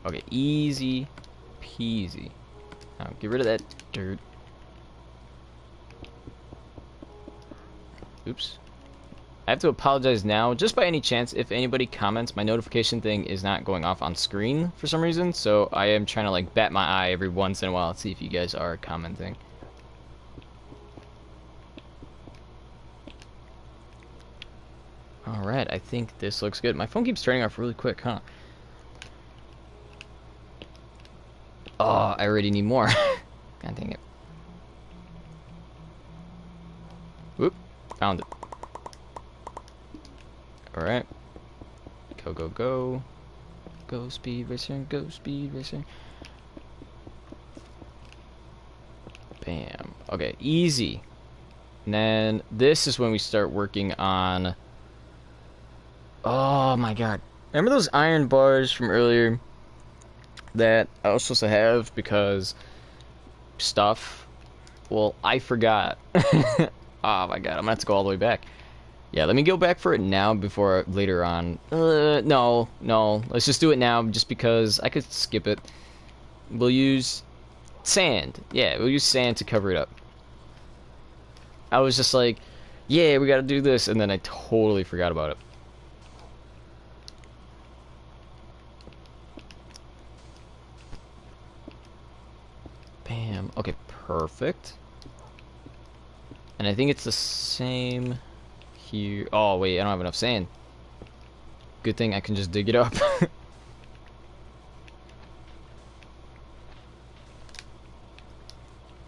Okay, easy peasy. Now get rid of that dirt. Oops. I have to apologize now, just by any chance, if anybody comments, my notification thing is not going off on screen for some reason, so I am trying to like bat my eye every once in a while to see if you guys are commenting. Alright, I think this looks good. My phone keeps turning off really quick, huh? Oh, I already need more. God dang it. Whoop, found it. Alright. Go, go, go. Go speed racer, go speed racer. Bam. Okay, easy. And then this is when we start working on... Oh my god. Remember those iron bars from earlier that I was supposed to have because stuff? Well, I forgot. Oh my god, I'm gonna have to go all the way back. Yeah, let me go back for it now before later on. No. Let's just do it now just because I could skip it. We'll use sand. Yeah, we'll use sand to cover it up. I was just like, yeah, we gotta do this, and then I totally forgot about it. Bam. Okay, perfect. And I think it's the same here. Oh, wait, I don't have enough sand. Good thing I can just dig it up.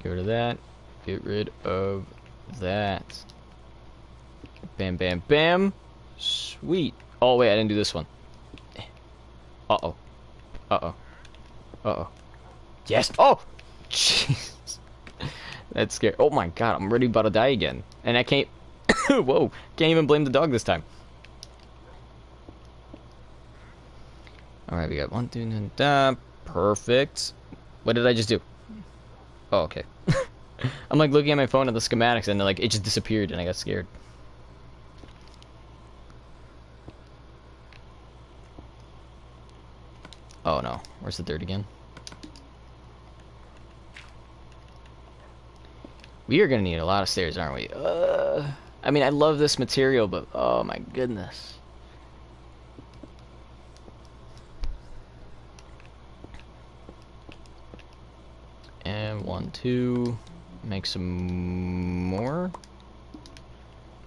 Get rid of that. Get rid of that. Bam, bam, bam. Sweet. Oh, wait, I didn't do this one. Uh-oh. Uh-oh. Uh-oh. Yes. Oh! Jeez. That's scary. Oh my god, I'm already about to die again. And I can't... Whoa. Can't even blame the dog this time. Alright, we got 1, 2, 3, perfect. What did I just do? Oh, okay. I'm like looking at my phone at the schematics and like it just disappeared and I got scared. Oh no, where's the dirt again? We are gonna need a lot of stairs, aren't we? I mean, I love this material, but oh my goodness. And 1, 2, make some more.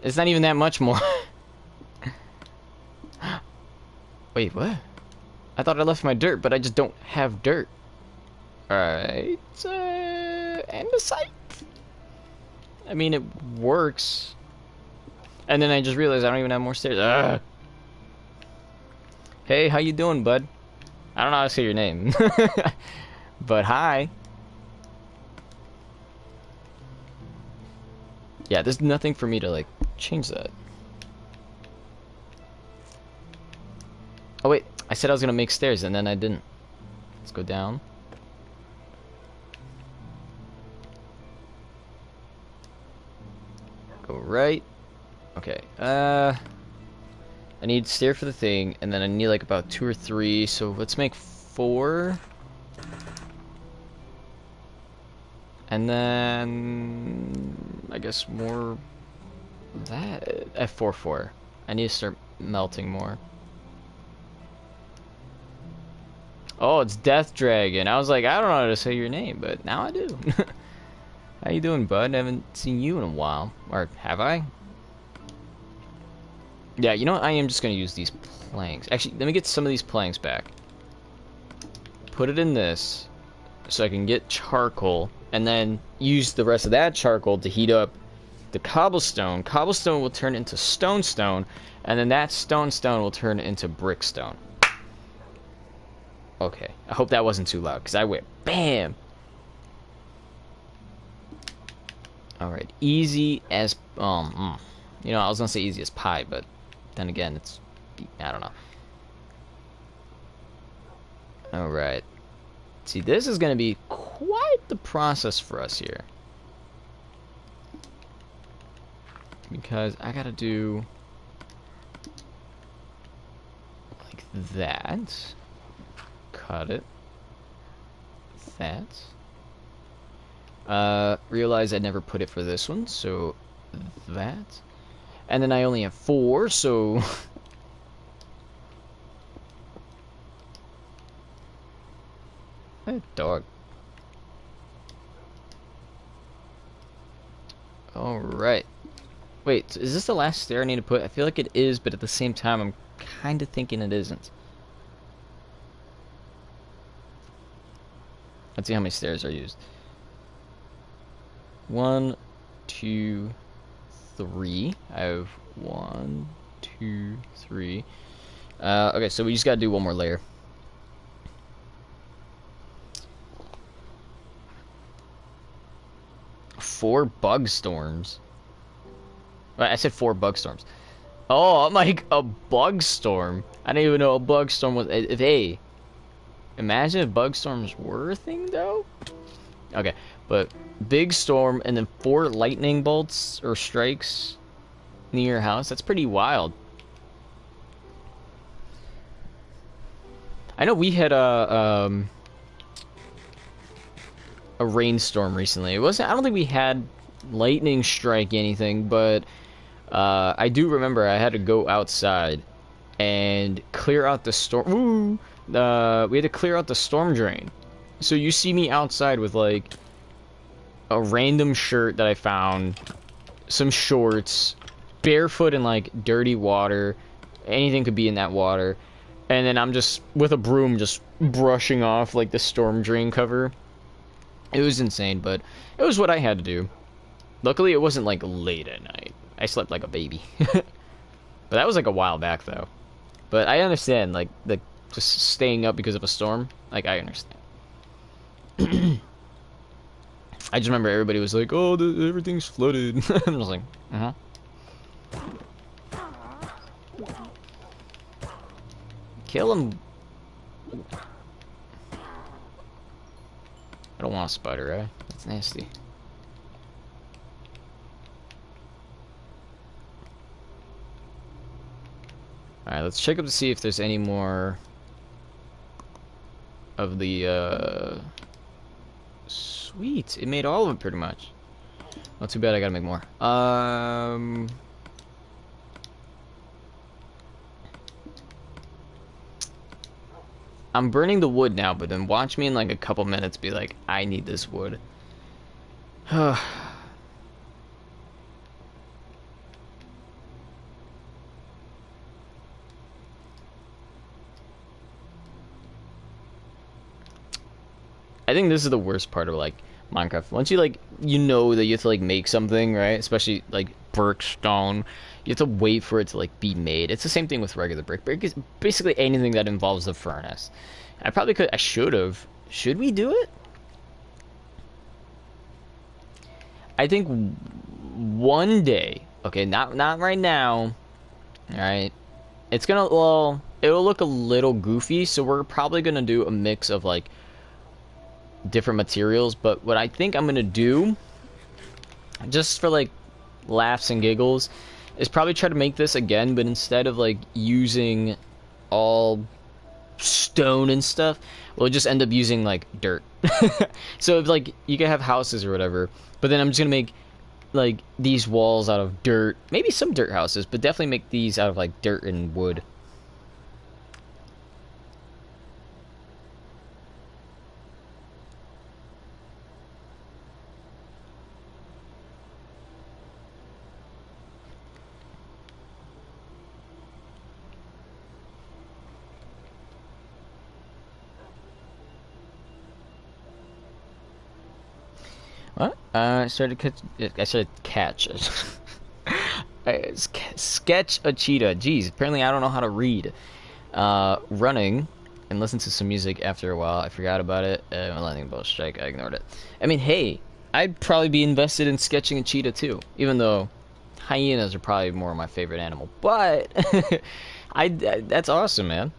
It's not even that much more. Wait, what? I thought I left my dirt, but I just don't have dirt. Alright, andesite. I mean, it works. And then I just realized I don't even have more stairs. Ugh. Hey, how you doing, bud? I don't know how to say your name. But hi. Yeah, there's nothing for me to, like, change that? Oh wait, I said I was gonna make stairs and then I didn't. Let's go down. Go right. Okay. I need stair for the thing, and then I need like about 2 or 3. So let's make 4. And then I guess more that F44. I need to start melting more. Oh, it's Death Dragon. I was like, I don't know how to say your name, but now I do. How you doing, bud? I haven't seen you in a while. Or have I? Yeah, you know what? I am just going to use these planks. Actually, let me get some of these planks back. Put it in this so I can get charcoal, and then use the rest of that charcoal to heat up the cobblestone. Cobblestone will turn into stone, and then that stone will turn into brickstone. Okay, I hope that wasn't too loud, because I went BAM! Alright, easy as, you know, I was gonna say easy as pie, but then again, it's, I don't know. Alright. See, this is gonna be quite the process for us here. Because I gotta do like that. Cut it. That. Realize I never put it for this one, so that. And then I only have 4, so hey, dog. Alright. Wait, is this the last stair I need to put? I feel like it is, but at the same time I'm kinda thinking it isn't. Let's see how many stairs are used. 1, 2, 3. I have 1, 2, 3. Okay, so we just gotta do one more layer. Four bug storms. I said 4 bug storms. Oh, I'm like a bug storm. I didn't even know a bug storm was. Hey, imagine if bug storms were a thing, though. Okay, but big storm and then 4 lightning bolts or strikes near your house. That's pretty wild. I know we had a rainstorm recently. It wasn't. I don't think we had lightning strike anything, but I do remember I had to go outside and clear out the storm. Ooh, we had to clear out the storm drain. So you see me outside with like a random shirt that I found, some shorts, barefoot in like dirty water. Anything could be in that water. And then I'm just with a broom just brushing off like the storm drain cover. It was insane, but it was what I had to do. Luckily, it wasn't like late at night. I slept like a baby. But that was like a while back though. But I understand, like, the just staying up because of a storm. Like, I understand. I just remember everybody was like, "Oh, everything's flooded." And I was like, Kill him. I don't want a spider eye. That's nasty. Alright, let's check up to see if there's any more of the, Sweet, it made all of them pretty much. Not too bad, I gotta make more. I'm burning the wood now, but then watch me in like a couple minutes be like, I need this wood. I think this is the worst part of like Minecraft. Once you like, you know that you have to like make something, right? Especially like brick, stone. You have to wait for it to like be made. It's the same thing with regular brick. Brick is basically anything that involves the furnace. I probably could. I should have. Should we do it? I think one day Okay, not right now. All right. It's gonna, well, it'll look a little goofy, so we're probably gonna do a mix of like different materials. But what I think I'm gonna do, just for like laughs and giggles, is probably try to make this again, but instead of like using all stone and stuff, we'll just end up using like dirt. So if like you can have houses or whatever, but then I'm just gonna make like these walls out of dirt, maybe some dirt houses, but definitely make these out of like dirt and wood. What? I started catch. Sketch a cheetah. Jeez, apparently I don't know how to read. Running and listen to some music after a while. I forgot about it. My lightning bolt strike. I ignored it. I mean, hey, I'd probably be invested in sketching a cheetah too, even though hyenas are probably more my favorite animal. But that's awesome, man.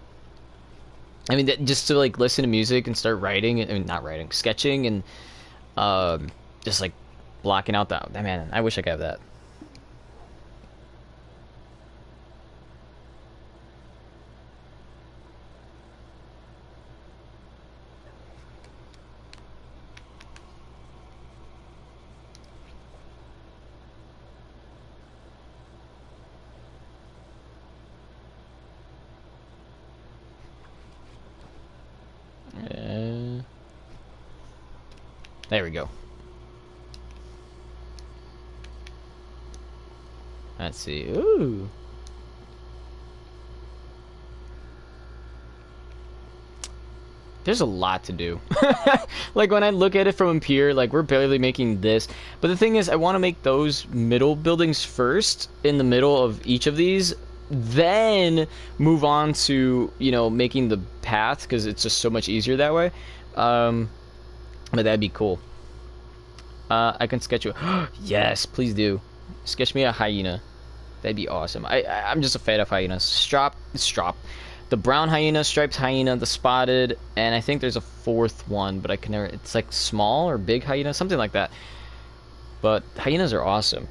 I mean, just to like listen to music and start writing. I mean, not writing, sketching, and just like blocking out that. Man, I wish I could have that. There we go. Let's see. Ooh. There's a lot to do. Like when I look at it from up here, like we're barely making this. But the thing is, I want to make those middle buildings first in the middle of each of these, then move on to, you know, making the path because it's just so much easier that way. But that'd be cool. I can sketch you. Yes, please do. Sketch me a hyena. That'd be awesome. I'm just a fan of hyenas. Strop. The brown hyena, striped hyena, the spotted, and I think there's a fourth one, but I can never. It's like small or big hyena, something like that. But hyenas are awesome.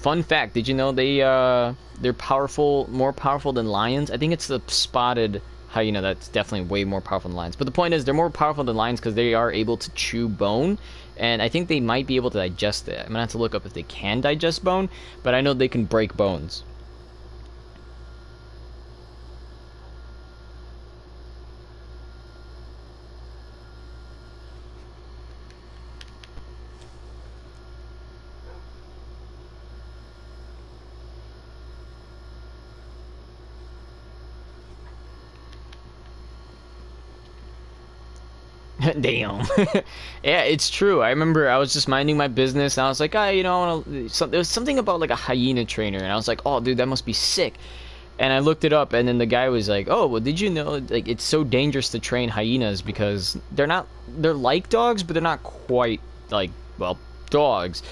Fun fact: did you know they're powerful, more powerful than lions? I think it's the spotted hyena that's definitely way more powerful than lions. But the point is, they're more powerful than lions because they are able to chew bone, and I think they might be able to digest it. I'm gonna have to look up if they can digest bone, but I know they can break bones. Damn. Yeah, it's true. I remember I was just minding my business and I was like, you know, I want to. There was something about like a hyena trainer, and I was like, oh, dude, that must be sick. And I looked it up, and then the guy was like, oh, well, did you know like it's so dangerous to train hyenas because they're like dogs, but they're not quite like, well, dogs.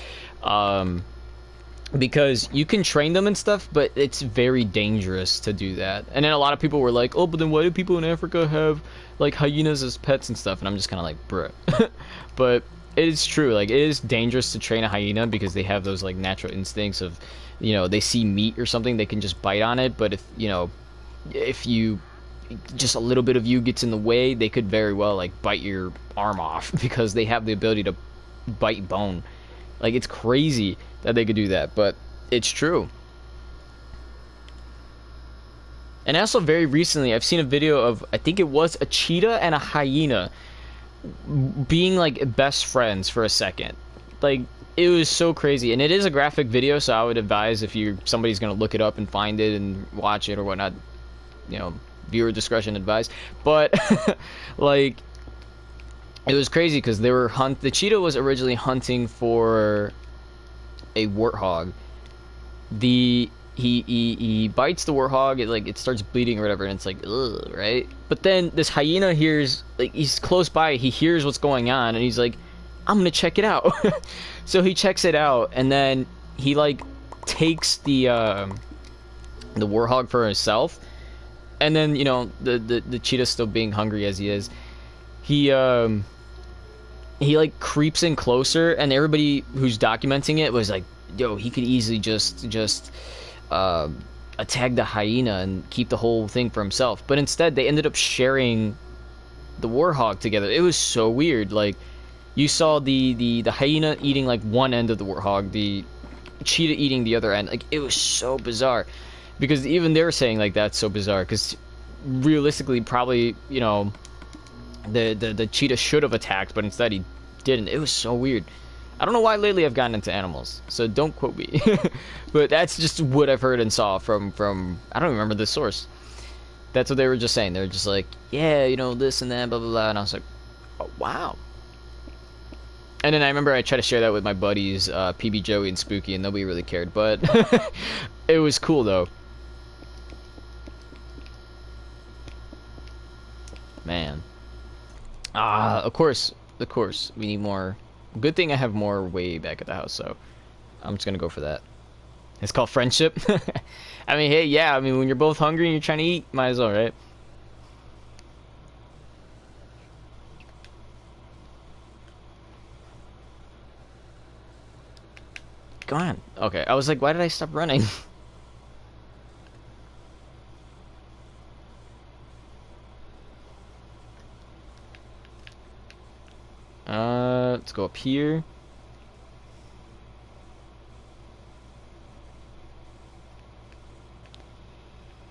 Because you can train them and stuff, but it's very dangerous to do that. And then a lot of people were like, oh, but then why do people in Africa have like hyenas as pets and stuff? And I'm just kind of like, bruh. But it is true, like it is dangerous to train a hyena because they have those like natural instincts of, you know, they see meat or something, they can just bite on it. But if, you know, if you just a little bit of you gets in the way, they could very well like bite your arm off because they have the ability to bite bone. Like, it's crazy that they could do that, but it's true. And also, very recently, I've seen a video of, I think it was a cheetah and a hyena being, like, best friends for a second. Like, it was so crazy. And it is a graphic video, so I would advise if somebody's going to look it up and find it and watch it or whatnot, you know, viewer discretion advised. But, like, it was crazy because the cheetah was originally hunting for a warthog. He bites the warthog, it starts bleeding or whatever, and it's like, ugh, right? But then this hyena hears, like, he's close by, he hears what's going on, and he's like, I'm gonna check it out. So he checks it out, and then he like takes the warhog for himself, and then you know the cheetah still being hungry as he is, he like creeps in closer, and everybody who's documenting it was like, yo, he could easily just attack the hyena and keep the whole thing for himself. But instead, they ended up sharing the warhog together. It was so weird. Like, you saw the hyena eating like one end of the warhog, the cheetah eating the other end. Like, it was so bizarre, because even they're saying like that's so bizarre, because realistically, probably, you know, the cheetah should have attacked, but instead he didn't. It was so weird. I don't know why lately I've gotten into animals, so don't quote me. But that's just what I've heard and saw from I don't remember the source. That's what they were just saying. They were just like, yeah, you know, this and that, blah blah blah, and I was like, oh, wow. And then I remember I tried to share that with my buddies, PB Joey and Spooky, and nobody really cared, but it was cool though. Man. Of course, we need more. Good thing I have more way back at the house, so I'm just gonna go for that. It's called friendship. I mean, hey, yeah, I mean, when you're both hungry and you're trying to eat, might as well, right? Go on. Okay, I was like, why did I stop running? Let's go up here.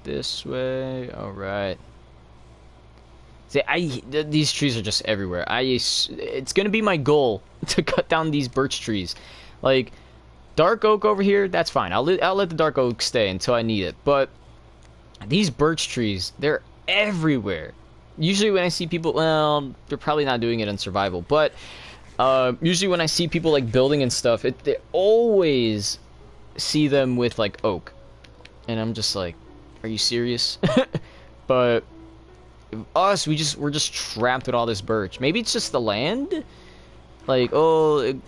This way. All right. See, these trees are just everywhere. It's gonna be my goal to cut down these birch trees. Like, dark oak over here, that's fine. I'll let the dark oak stay until I need it. But these birch trees, they're everywhere. Usually when I see people, well, they're probably not doing it in survival, but usually when I see people like building and stuff, they always see them with like oak, and I'm just like, are you serious? But us, we're just trapped with all this birch. Maybe it's just the land, like, oh,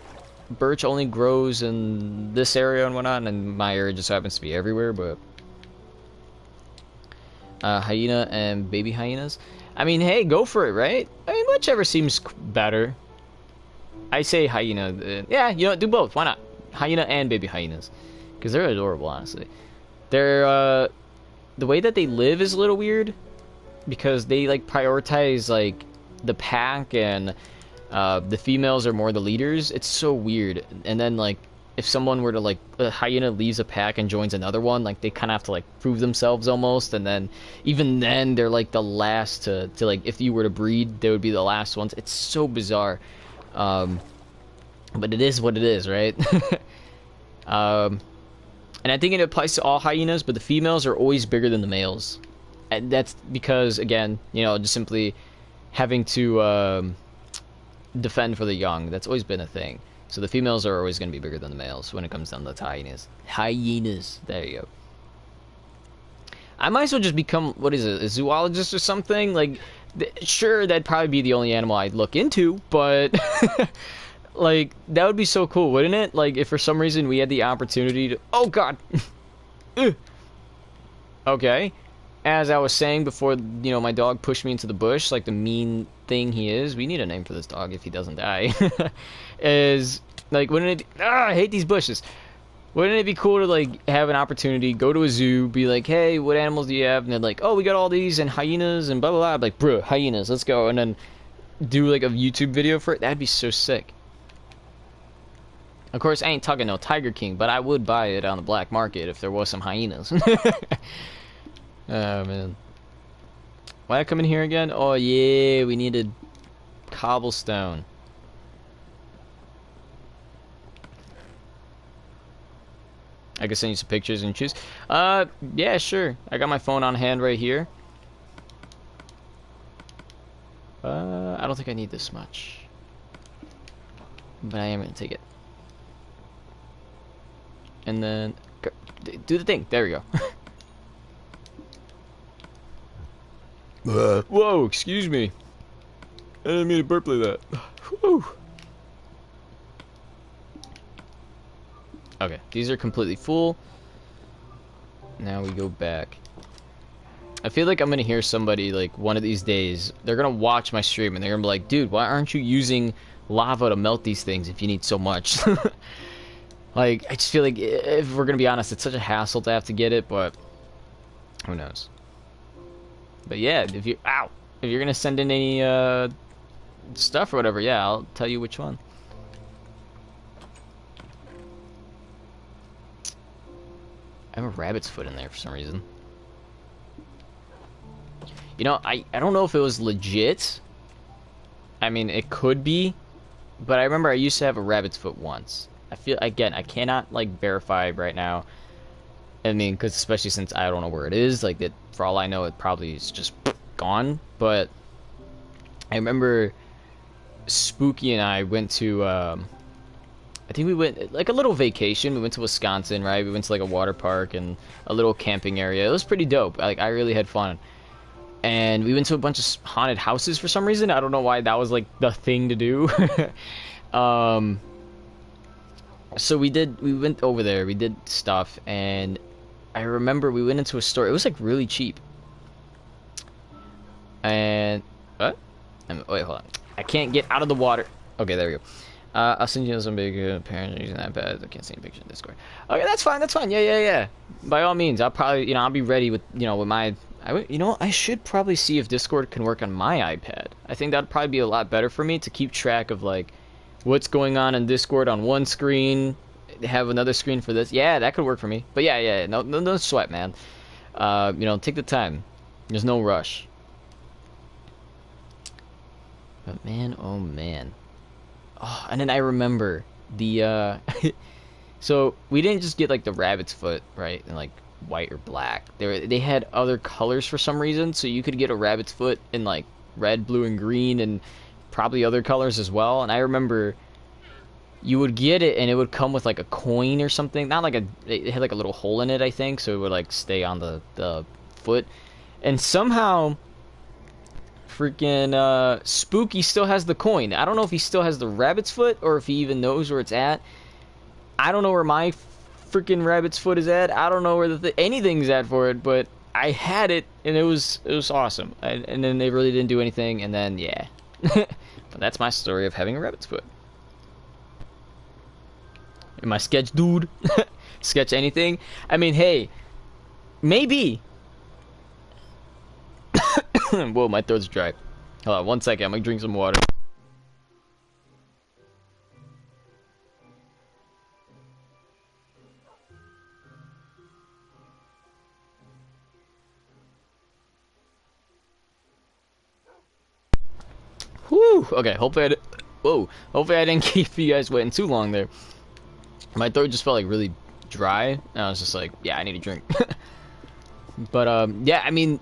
birch only grows in this area and whatnot, and my area just happens to be everywhere. But hyena and baby hyenas, I mean, hey, go for it, right? I mean, whichever seems better. I say hyena. Yeah, you know, do both. Why not? Hyena and baby hyenas, because they're adorable, honestly. They're the way that they live is a little weird, because they like prioritize like the pack, and the females are more the leaders. It's so weird. And then like, if someone were to like, a hyena leaves a pack and joins another one, like they kind of have to like prove themselves almost, and then even then they're like the last to like, if you were to breed, they would be the last ones. It's so bizarre. But it is what it is, right? And I think it applies to all hyenas, but the females are always bigger than the males. And that's because, again, you know, just simply having to defend for the young. That's always been a thing. So the females are always going to be bigger than the males when it comes down to hyenas. Hyenas. There you go. I might as well just become, what is it, a zoologist or something? Like, sure, that'd probably be the only animal I'd look into, but like, that would be so cool, wouldn't it? Like, if for some reason we had the opportunity to... Oh, God! Okay. As I was saying before, you know, my dog pushed me into the bush, like the mean thing he is. We need a name for this dog if he doesn't die. Is, like, wouldn't it... I hate these bushes. Wouldn't it be cool to, like, have an opportunity, go to a zoo, be like, hey, what animals do you have? And they're like, oh, we got all these, and hyenas, and blah, blah, blah. I'm like, bro, hyenas, let's go. And then do, like, a YouTube video for it. That'd be so sick. Of course, I ain't talking no Tiger King, but I would buy it on the black market if there was some hyenas. Oh, man. Why I come in here again? Oh, yeah, we needed cobblestone. I can send you some pictures and choose. Yeah, sure. I got my phone on hand right here. I don't think I need this much, but I am gonna take it. And then do the thing. There we go. Whoa, excuse me. I didn't mean to burp like that. Whew. Okay, these are completely full. Now we go back. I feel like I'm gonna hear somebody, like, one of these days, they're gonna watch my stream and they're gonna be like, dude, why aren't you using lava to melt these things if you need so much? Like, I just feel like, if we're gonna be honest, it's such a hassle to have to get it, but who knows. But yeah, if you're gonna send in any stuff or whatever, yeah, I'll tell you which one. I have a rabbit's foot in there for some reason. You know, I don't know if it was legit. I mean, it could be, but I remember I used to have a rabbit's foot once. I feel, again, I cannot, like, verify right now. I mean, because especially since I don't know where it is, like, that, for all I know, it probably is just gone. But I remember Spooky and I went to, I think we went, like, a little vacation. We went to Wisconsin, right? We went to, like, a water park and a little camping area. It was pretty dope. Like, I really had fun. And we went to a bunch of haunted houses for some reason. I don't know why that was, like, the thing to do. So we went over there, we did stuff, and I remember we went into a store. It was, like, really cheap. And, what? Wait, hold on. I can't get out of the water. Okay, there we go. I'll send you some big parents using that iPad. I can't see any picture in Discord. Okay, that's fine, that's fine. Yeah. By all means, I'll probably, I'll be ready with, with my... I should probably see if Discord can work on my iPad. I think that'd probably be a lot better for me to keep track of, like, what's going on in Discord on one screen, have another screen for this. Yeah, that could work for me. But yeah, no sweat, man. Take the time. There's no rush. But man, oh man. Oh, and then I remember the so we didn't just get, like, the rabbit's foot, right? And, like, white or black. They had other colors for some reason, so you could get a rabbit's foot in, like, red, blue, and green, and probably other colors as well. And I remember you would get it and it would come with, like, a coin or something. Not like it had, like, a little hole in it, I think, so it would, like, stay on the foot. And somehow freaking Spooky still has the coin. I don't know if he still has the rabbit's foot or if he even knows where it's at. I don't know where my freaking rabbit's foot is at. I don't know where anything's at for it, but I had it and it was awesome. And then they really didn't do anything, and then yeah. But that's my story of having a rabbit's foot. Am I sketch dude? Sketch anything? I mean, hey, maybe. Whoa, my throat's dry. Hold on 1 second, I'm gonna drink some water. Whew. Okay, hopefully I didn't keep you guys waiting too long there. My throat just felt, like, really dry, and I was just like, yeah, I need a drink. But yeah, I mean,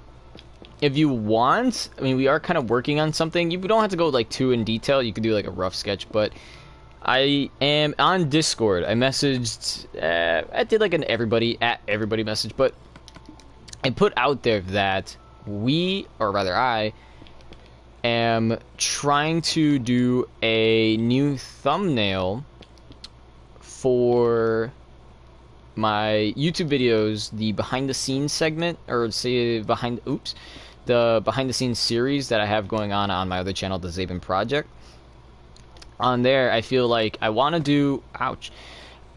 if you want, I mean, we are kind of working on something. You don't have to go, like, too in detail. You could do, like, a rough sketch, but I am on Discord. I messaged, I did, like, an everybody message, but I put out there that I am trying to do a new thumbnail for my YouTube videos, the behind the scenes segment, or say the behind the scenes series that I have going on my other channel, the Zabin Project. On there, I feel like I want to do,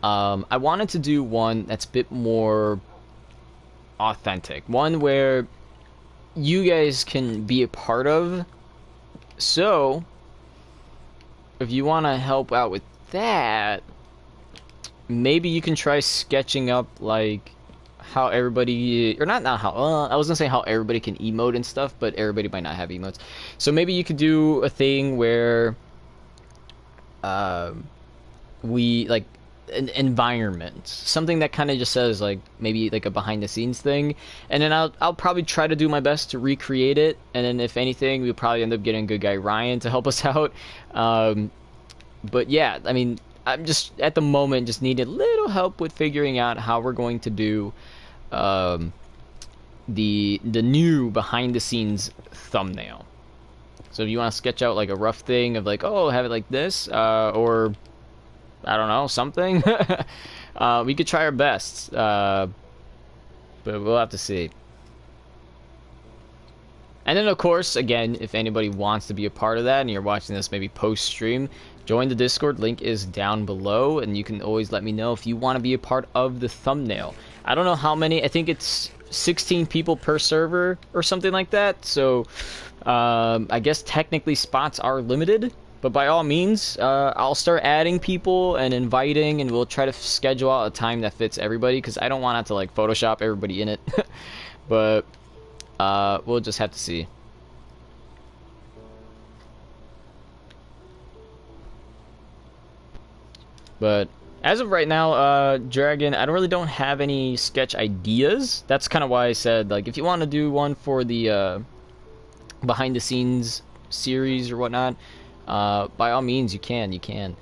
I wanted to do one that's a bit more authentic, one where you guys can be a part of. So if you want to help out with that, maybe you can try sketching up, like, how everybody, or not how, I was gonna say how everybody can emote and stuff, but everybody might not have emotes. So maybe you could do a thing where we, like, an environment, something that kind of just says, like, maybe like a behind the scenes thing, and then I'll probably try to do my best to recreate it, and then if anything, we'll probably end up getting good guy Ryan to help us out. But yeah, I mean, I'm just at the moment just need a little help with figuring out how we're going to do the new behind the scenes thumbnail. So if you want to sketch out, like, a rough thing of, like, oh, have it like this, or I don't know, something. We could try our best, but we'll have to see. And then, of course, again, if anybody wants to be a part of that and you're watching this maybe post-stream, join the Discord. Link is down below, and you can always let me know if you want to be a part of the thumbnail. I don't know how many. I think it's 16 people per server or something like that. So I guess technically spots are limited. But by all means, I'll start adding people and inviting, and we'll try to schedule out a time that fits everybody, because I don't want to like Photoshop everybody in it. But we'll just have to see. But as of right now, Dragon, I don't have any sketch ideas. That's kind of why I said, like, if you want to do one for the behind the scenes series or whatnot, by all means, you can.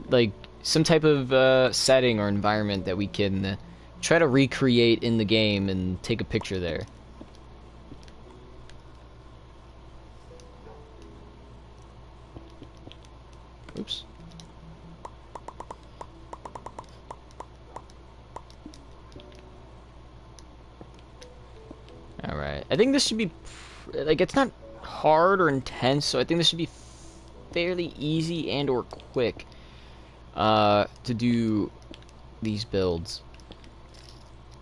Like, some type of setting or environment that we can try to recreate in the game and take a picture there. Oops. Alright. I think this should be, like, it's not hard or intense, so I think this should be fairly easy and or quick to do these builds.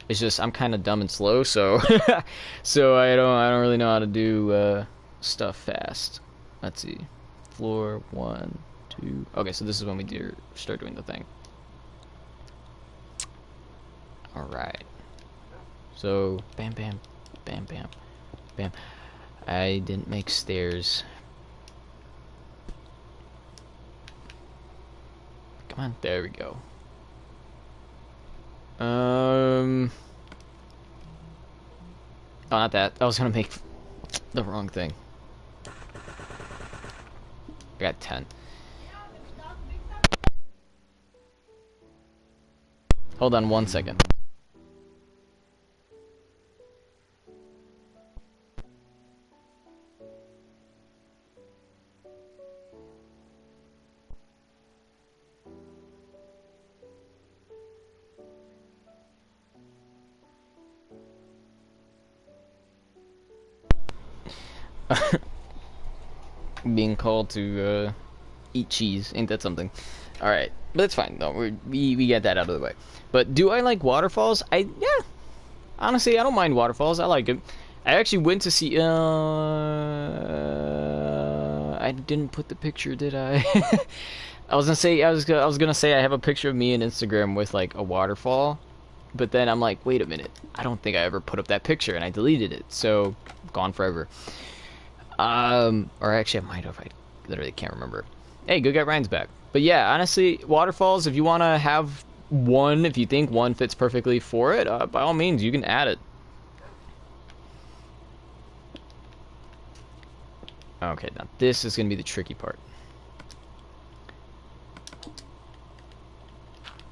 It's just I'm kind of dumb and slow, so so I don't really know how to do stuff fast. Let's see. Floor 1, 2. Okay, so this is when we start doing the thing. All right. So bam, bam, bam, bam, bam. I didn't make stairs. Come on, there we go. Oh, not that. I was gonna make the wrong thing. I got 10. Hold on 1 second. Being called to eat cheese, ain't that something? All right, but it's fine. No, we get that out of the way. But do I like waterfalls? Yeah. Honestly, I don't mind waterfalls. I like it. I actually went to see. I didn't put the picture, did I? I was gonna say I have a picture of me on Instagram with like a waterfall, but then I'm like, wait a minute. I don't think I ever put up that picture, and I deleted it. So gone forever. Or actually, I might have. I literally can't remember. Hey, Good Guy Ryan's back. But yeah, honestly, waterfalls, if you want to have one, if you think one fits perfectly for it, by all means, you can add it. Okay, now this is going to be the tricky part.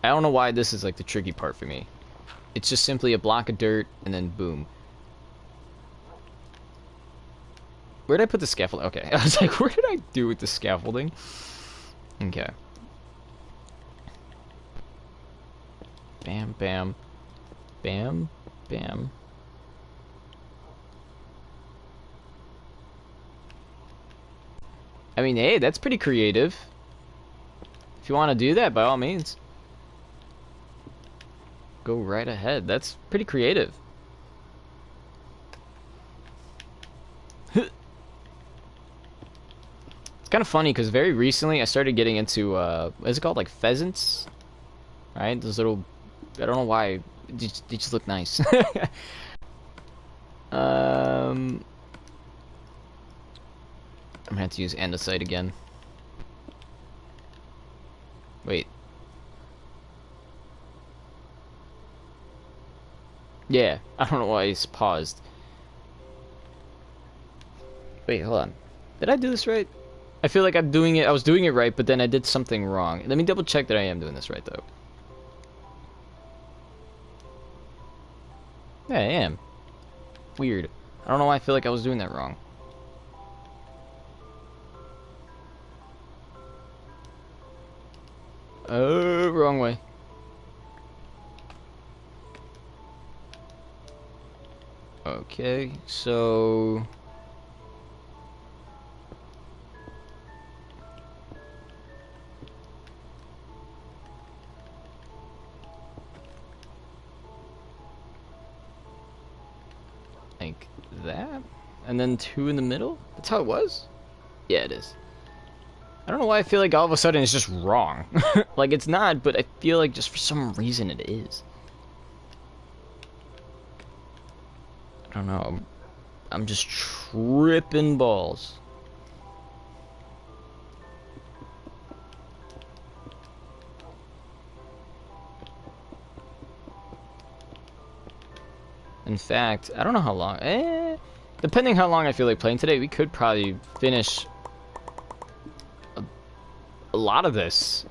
I don't know why this is like the tricky part for me. It's just simply a block of dirt, and then boom. Where did I put the scaffolding? Okay, I was like, where did I do with the scaffolding? Okay. Bam, bam, bam, bam. I mean, hey, that's pretty creative. If you want to do that, by all means. Go right ahead. That's pretty creative. It's kind of funny because very recently I started getting into what is it called, like pheasants, right? Those little, I don't know why, they just look nice. I'm gonna have to use andesite again. Wait. Yeah, I don't know why it's paused. Wait, hold on. Did I do this right? I feel like I was doing it right, but then I did something wrong. Let me double check that I am doing this right, though. Yeah, I am. Weird. I don't know why I feel like I was doing that wrong. Oh, wrong way. Okay, so like that, and then 2 in the middle. That's how it was. Yeah, it is. I don't know why I feel like all of a sudden it's just wrong. Like it's not, but I feel like just for some reason it is. I don't know. I'm just tripping balls. In fact, I don't know how long. Depending how long I feel like playing today, we could probably finish a lot of this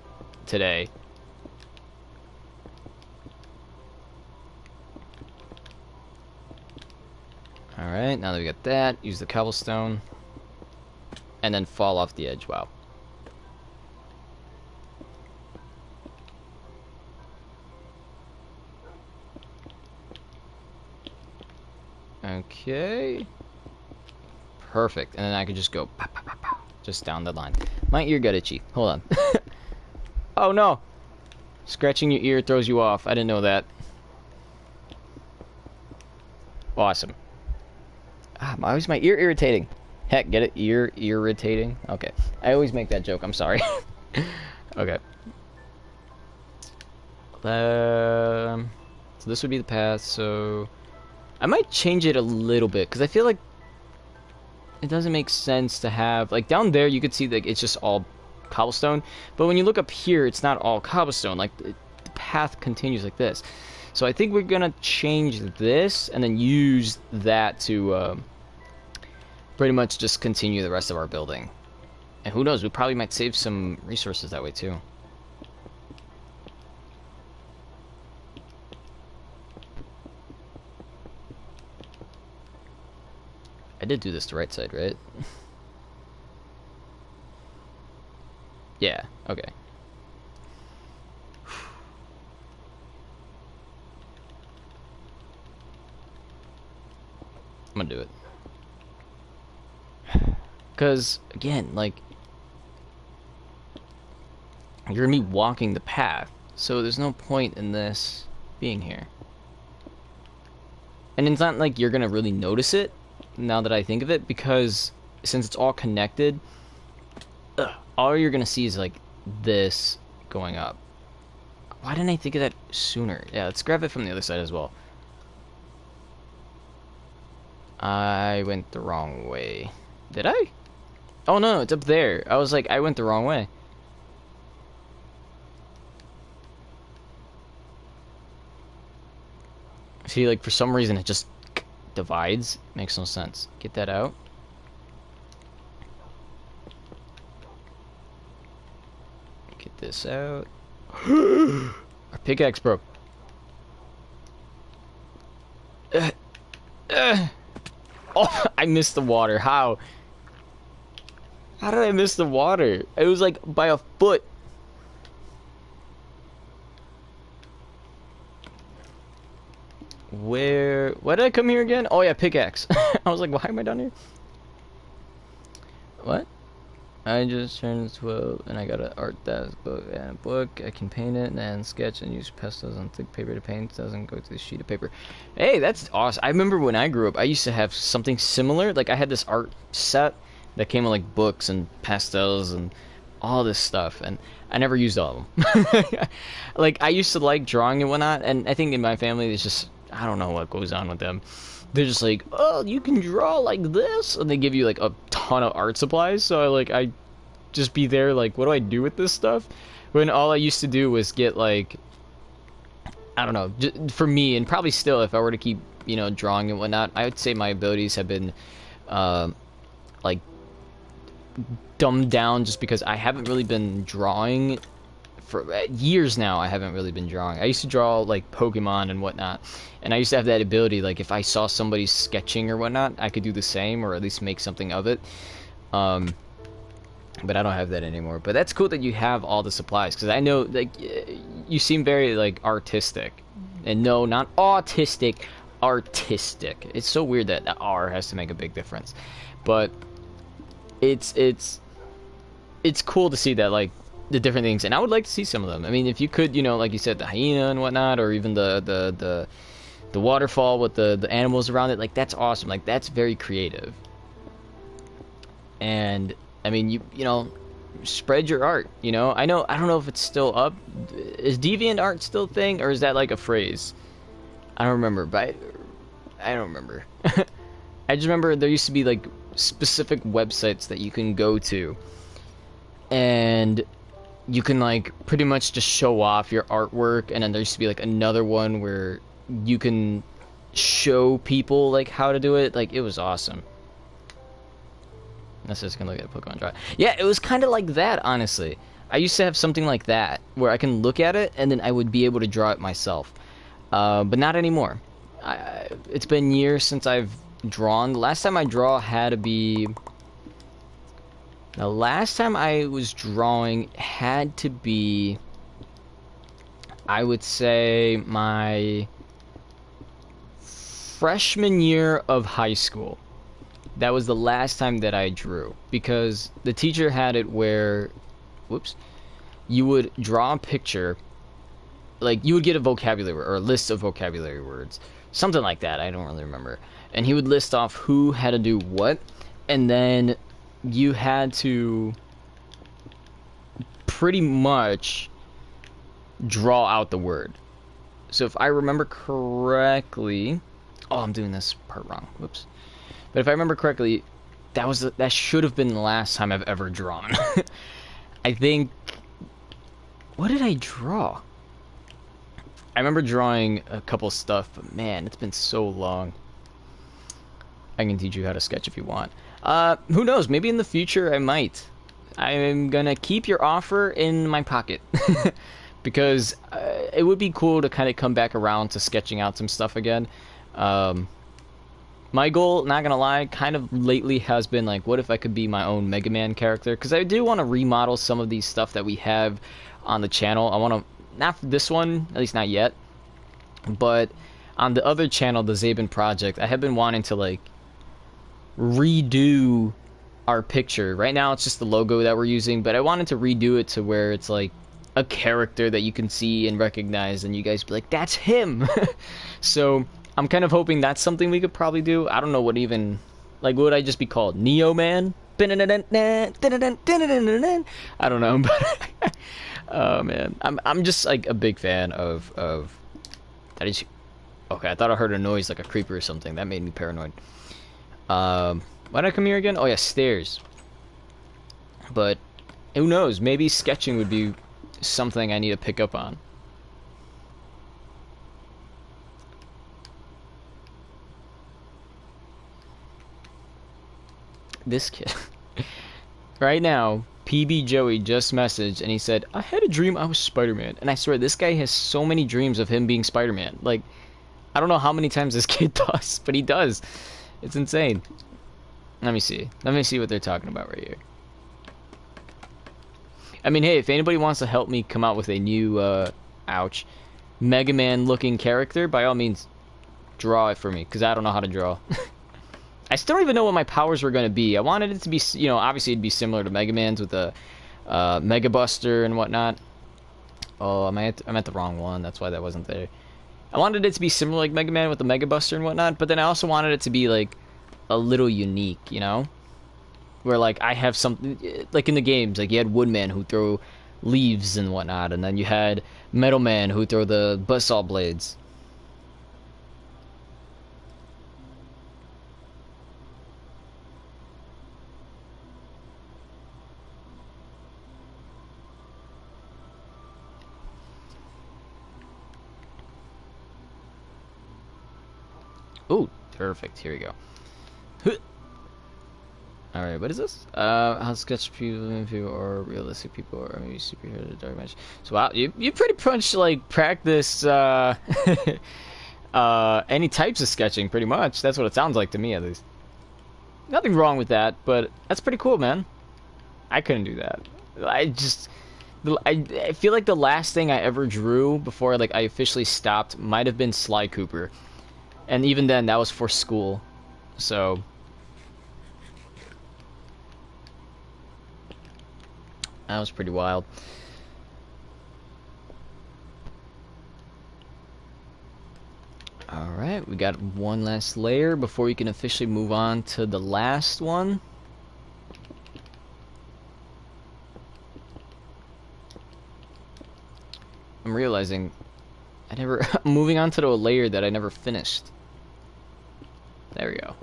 today. Alright, now that we got that, use the cobblestone. And then fall off the edge. Wow. Okay. Perfect. And then I could just go pow, pow, pow, pow, just down the line. My ear got itchy. Hold on. Oh no! Scratching your ear throws you off. I didn't know that. Awesome. Why is my ear irritating? Heck, get it? Ear irritating? Okay. I always make that joke. I'm sorry. Okay. So this would be the path, so I might change it a little bit, because I feel like it doesn't make sense to have, like, down there you could see that it's just all cobblestone, but when you look up here, it's not all cobblestone. Like, the path continues like this. So I think we're gonna change this, and then use that to pretty much just continue the rest of our building. And who knows, we probably might save some resources that way, too. I did do this the right side, right? Yeah, okay. I'm gonna do it. Because, again, like, you're gonna be walking the path, so there's no point in this being here. And it's not like you're gonna really notice it, now that I think of it, because since it's all connected, all you're gonna see is like this going up. Why didn't I think of that sooner? Yeah, let's grab it from the other side as well. I went the wrong way. Did I? Oh no, it's up there. I was like, I went the wrong way. See, like, for some reason it just divides. Makes no sense. Get that out. Get this out. Our pickaxe broke. Oh, I missed the water. How? How did I miss the water? It was like by a foot. Why did I come here again? Oh yeah, pickaxe. I was like, why am I down here? What? I just turned 12 and I got an art desk book and a book. I can paint it and sketch and use pastels on thick paper to paint. It doesn't go to the sheet of paper. Hey, that's awesome. I remember when I grew up, I used to have something similar. Like, I had this art set that came with like books and pastels and all this stuff, and I never used all of them. Like, I used to like drawing and whatnot, and I think in my family it's just, I don't know what goes on with them. They're just like, oh, you can draw like this, and they give you like a ton of art supplies. So I just be there like, what do I do with this stuff? When all I used to do was get like, I don't know, for me, and probably still, if I were to keep, you know, drawing and whatnot, I would say my abilities have been like dumbed down, just because I haven't really been drawing for years now. I haven't really been drawing. I used to draw like Pokemon and whatnot, and I used to have that ability, like if I saw somebody sketching or whatnot, I could do the same, or at least make something of it. But I don't have that anymore. But that's cool that you have all the supplies, because I know, like, you seem very like artistic, and no, not autistic, artistic. It's so weird that the R has to make a big difference, but it's it's cool to see that, like, the different things, and I would like to see some of them. I mean, if you could, you know, like you said, the hyena and whatnot, or even the waterfall with the animals around it, like, that's awesome. Like, that's very creative. And I mean, you know, spread your art. You know, I don't know if it's still up. Is DeviantArt still a thing, or is that like a phrase? I don't remember, but I don't remember. I just remember there used to be like specific websites that you can go to, and you can like pretty much just show off your artwork, and then there used to be like another one where you can show people like how to do it. Like, it was awesome. Let's just gonna look at Pokemon Draw. Yeah, it was kind of like that, honestly. I used to have something like that where I can look at it and then I would be able to draw it myself, but not anymore. It's been years since I've drawn. The last time I draw had to be. The last time I was drawing had to be, I would say, my freshman year of high school. That was the last time that I drew, because the teacher had it where, whoops, you would draw a picture, like you would get a vocabulary or a list of vocabulary words, something like that. I don't really remember. And he would list off who had to do what, and then you had to pretty much draw out the word. So if I remember correctly, oh, I'm doing this part wrong. Whoops. But if I remember correctly, that should have been the last time I've ever drawn. I think. What did I draw? I remember drawing a couple stuff, but man, it's been so long. I can teach you how to sketch if you want. Who knows? Maybe in the future I might. I'm gonna keep your offer in my pocket. Because it would be cool to kind of come back around to sketching out some stuff again. My goal, not gonna lie, kind of lately has been like, what if I could be my own Mega Man character? Because I do want to remodel some of these stuff that we have on the channel. I want to, not for this one, at least not yet, but on the other channel, the Zaben Project, I have been wanting to like redo our picture. Right now it's just the logo that we're using, but I wanted to redo it to where it's like a character that you can see and recognize, and you guys be like, that's him. So I'm kind of hoping that's something we could probably do. I don't know what even, like, what would I just be called? Neo Man? I don't know, but oh man, I'm just like a big fan of that is. Okay, I thought I heard a noise like a creeper or something. That made me paranoid. Why did I come here again? Oh yeah, stairs. But who knows? Maybe sketching would be something I need to pick up on. This kid. Right now, PB Joey just messaged and he said, I had a dream I was Spider-Man. And I swear, this guy has so many dreams of him being Spider-Man. Like, I don't know how many times this kid does, but he does. It's insane. Let me see. Let me see what they're talking about right here. I mean, hey, if anybody wants to help me come out with a new, ouch, Mega Man looking character, by all means, draw it for me, because I don't know how to draw. I still don't even know what my powers were going to be. I wanted it to be, you know, obviously it'd be similar to Mega Man's with the Mega Buster and whatnot. Oh, I meant the wrong one. That's why that wasn't there. I wanted it to be similar like Mega Man with the Mega Buster and whatnot, but then I also wanted it to be like a little unique, you know? Where like I have something, like in the games, like you had Woodman who throw leaves and whatnot, and then you had Metal Man who throw the buzzsaw blades. Ooh, perfect. Here we go. Alright, what is this? How sketch people or realistic people or maybe superhero to dark match. So wow, you pretty much like practice any types of sketching pretty much. That's what it sounds like to me at least. Nothing wrong with that, but that's pretty cool, man. I couldn't do that. I feel like the last thing I ever drew before like I officially stopped might have been Sly Cooper. And even then, that was for school. So that was pretty wild. Alright, we got one last layer before we can officially move on to the last one. I'm realizing I'm moving on to a layer that I never finished. There we go.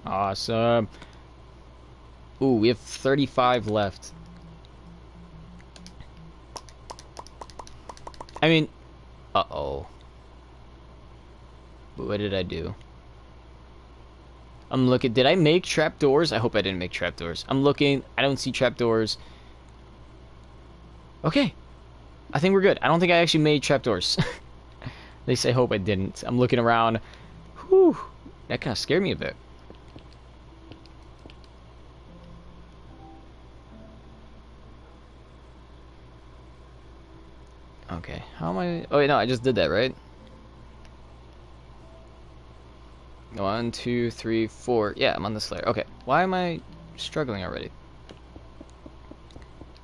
Awesome. Ooh, we have 35 left. I mean, uh-oh. What did I do? I'm looking. Did I make trapdoors? I hope I didn't make trapdoors. I'm looking. I don't see trapdoors. Okay. I think we're good. I don't think I actually made trapdoors. At least I hope I didn't. I'm looking around. Whew. That kind of scared me a bit. Okay. How am I... Oh, wait, no. I just did that, right? 1, 2, 3, 4. Yeah, I'm on this layer. Okay. Why am I struggling already?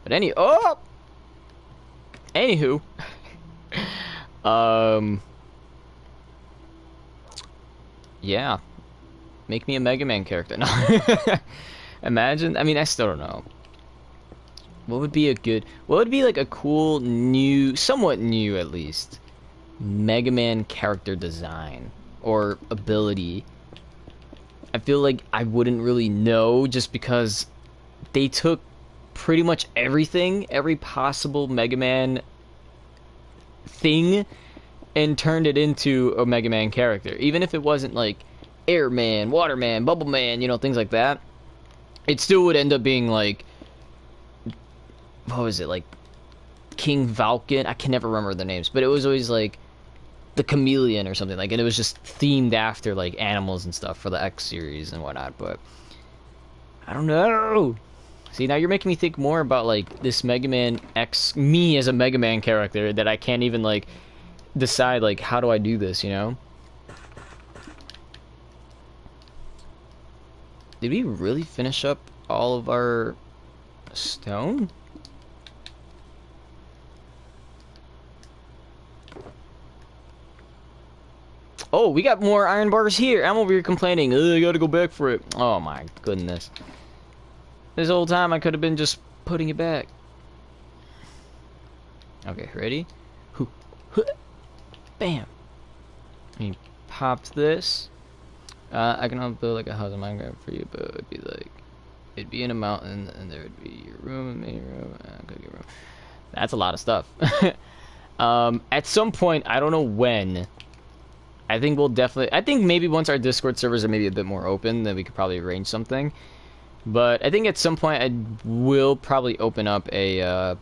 But anywho. Yeah. Make me a Mega Man character. No. Imagine. I mean, I still don't know. What would be like a cool new, somewhat new at least, Mega Man character design or ability? I feel like I wouldn't really know just because they took pretty much everything, every possible Mega Man thing, and turned it into a Mega Man character. Even if it wasn't like Airman, Waterman, Bubble Man, you know, things like that, it still would end up being like, what was it, like King Valken? I can never remember the names, but it was always like the Chameleon or something like, and it was just themed after like animals and stuff for the X series and whatnot. But I don't know. See, now you're making me think more about like this Mega Man X, me as a Mega Man character, that I can't even like decide like how do I do this, you know? Did we really finish up all of our stone? Oh, we got more iron bars here. I'm over here complaining. Ugh, I gotta go back for it. Oh my goodness. This whole time I could have been just putting it back. Okay, ready? Bam. Let me pop this. I can build like a house in Minecraft for you, but it'd be in a mountain, and there would be your room, and main room, and cooking room. That's a lot of stuff. At some point, I don't know when, I think we'll definitely... I think maybe once our Discord servers are maybe a bit more open, then we could probably arrange something. But I think at some point I will probably open up a...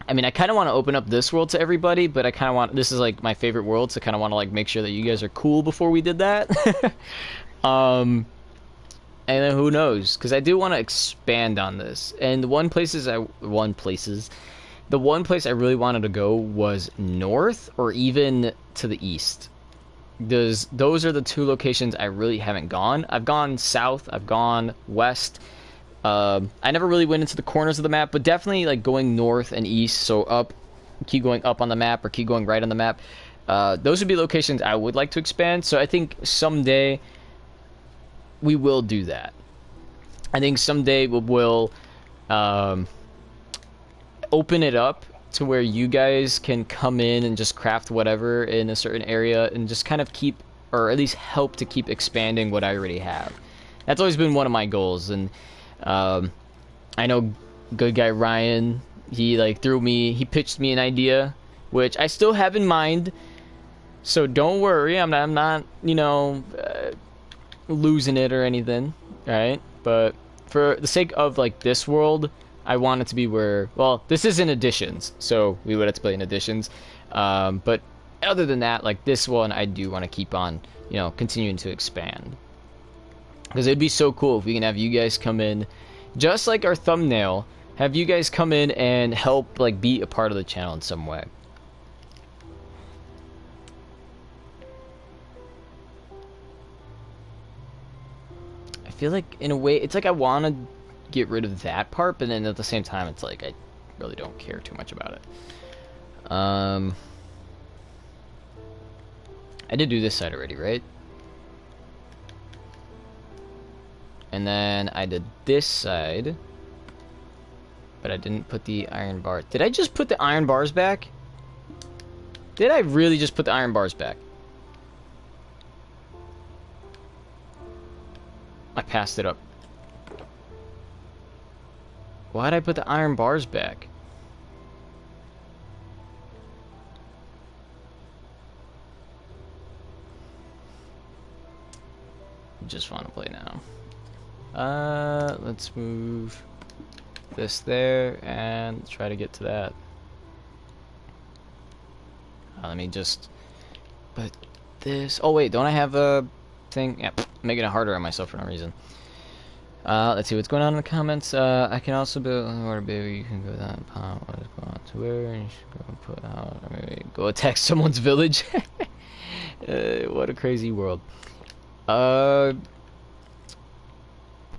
I mean, I kind of want to open up this world to everybody, but I kind of want... This is, like, my favorite world, so I kind of want to, like, make sure that you guys are cool before we did that. And then who knows? Because I do want to expand on this. And the one place I really wanted to go was north or even to the east. Those are the two locations I really haven't gone. I've gone south, I've gone west. I never really went into the corners of the map, but definitely like going north and east, so up, keep going up on the map or keep going right on the map. Those would be locations I would like to expand, so I think someday we will do that. I think someday we'll open it up to where you guys can come in and just craft whatever in a certain area and just kind of keep, or at least help to keep expanding what I already have. That's always been one of my goals. And I know good guy Ryan, he pitched me an idea, which I still have in mind. So don't worry, I'm not you know, losing it or anything, right? But for the sake of like this world, I want it to be where, well, this is in additions, so we would have to play in additions. But other than that, like this one, I do want to keep on, you know, continuing to expand. Because it'd be so cool if we can have you guys come in Just like our thumbnail, have you guys come in and help like be a part of the channel in some way. I feel like in a way it's like I want to get rid of that part, but then at the same time it's like I really don't care too much about it. I did do this side already, right? And then I did this side, but I didn't put the iron bars. Did I just put the iron bars back? Did I really just put the iron bars back? I passed it up. Why'd I put the iron bars back? Just want to play now. Let's move this there and try to get to that. Let me just put this. Oh wait, don't I have a thing? Yep, making it harder on myself for no reason. Let's see what's going on in the comments. I can also build water, baby. You can go down pond. What is going on to where? You should go and put out. Or maybe go attack someone's village. What a crazy world.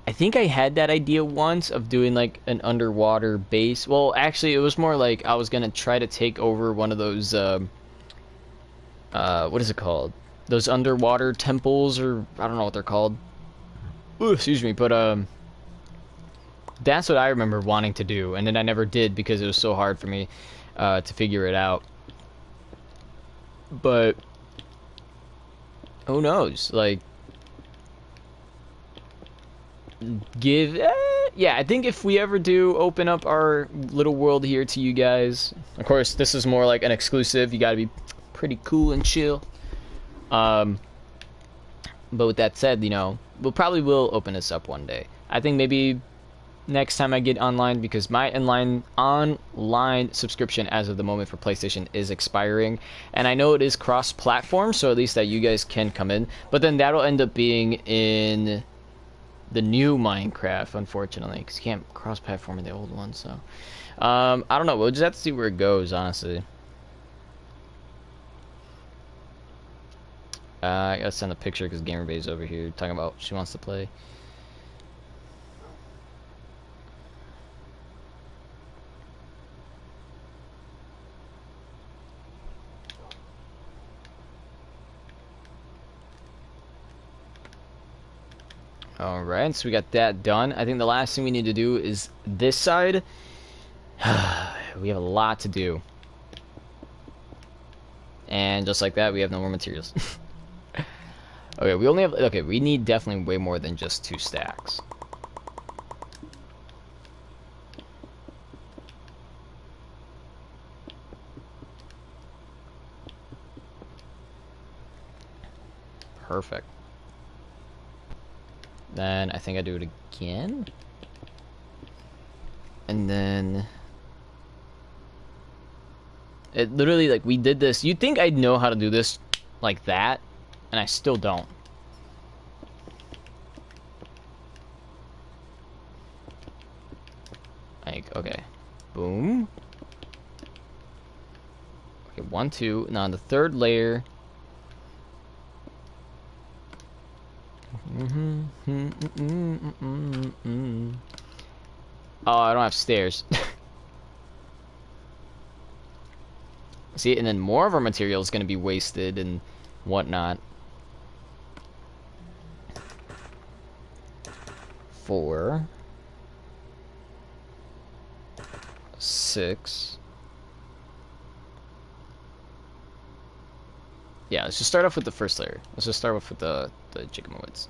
I think I had that idea once of doing like an underwater base. Well, actually, it was more like I was gonna try to take over one of those. What is it called? Those underwater temples, or I don't know what they're called. Ooh, excuse me, but that's what I remember wanting to do, and then I never did because it was so hard for me to figure it out. But who knows? Like, yeah, I think if we ever do open up our little world here to you guys, of course, this is more like an exclusive. You got to be pretty cool and chill. But with that said, you know, we'll probably will open this up one day. I think maybe next time I get online, because my online subscription as of the moment for PlayStation is expiring, and I know it is cross-platform, so at least that you guys can come in. But then that'll end up being in the new Minecraft, unfortunately, because you can't cross-platform in the old one. So I don't know. We'll just have to see where it goes, honestly. I gotta send a picture because GamerBay's over here talking about she wants to play. Alright, so we got that done. I think the last thing we need to do is this side. We have a lot to do. And just like that, we have no more materials. Okay, we only have... Okay, we need definitely way more than just 2 stacks. Perfect. Then I think I do it again. And then... It literally, like, we did this. You'd think I'd know how to do this like that, and I still don't. Like, okay. Boom. Okay, 1, 2. Now on the third layer... Oh, I don't have stairs. See, and then more of our material is going to be wasted and whatnot. 4, 6. Yeah, let's just start off with the first layer. Let's just start off with the Jicama Woods.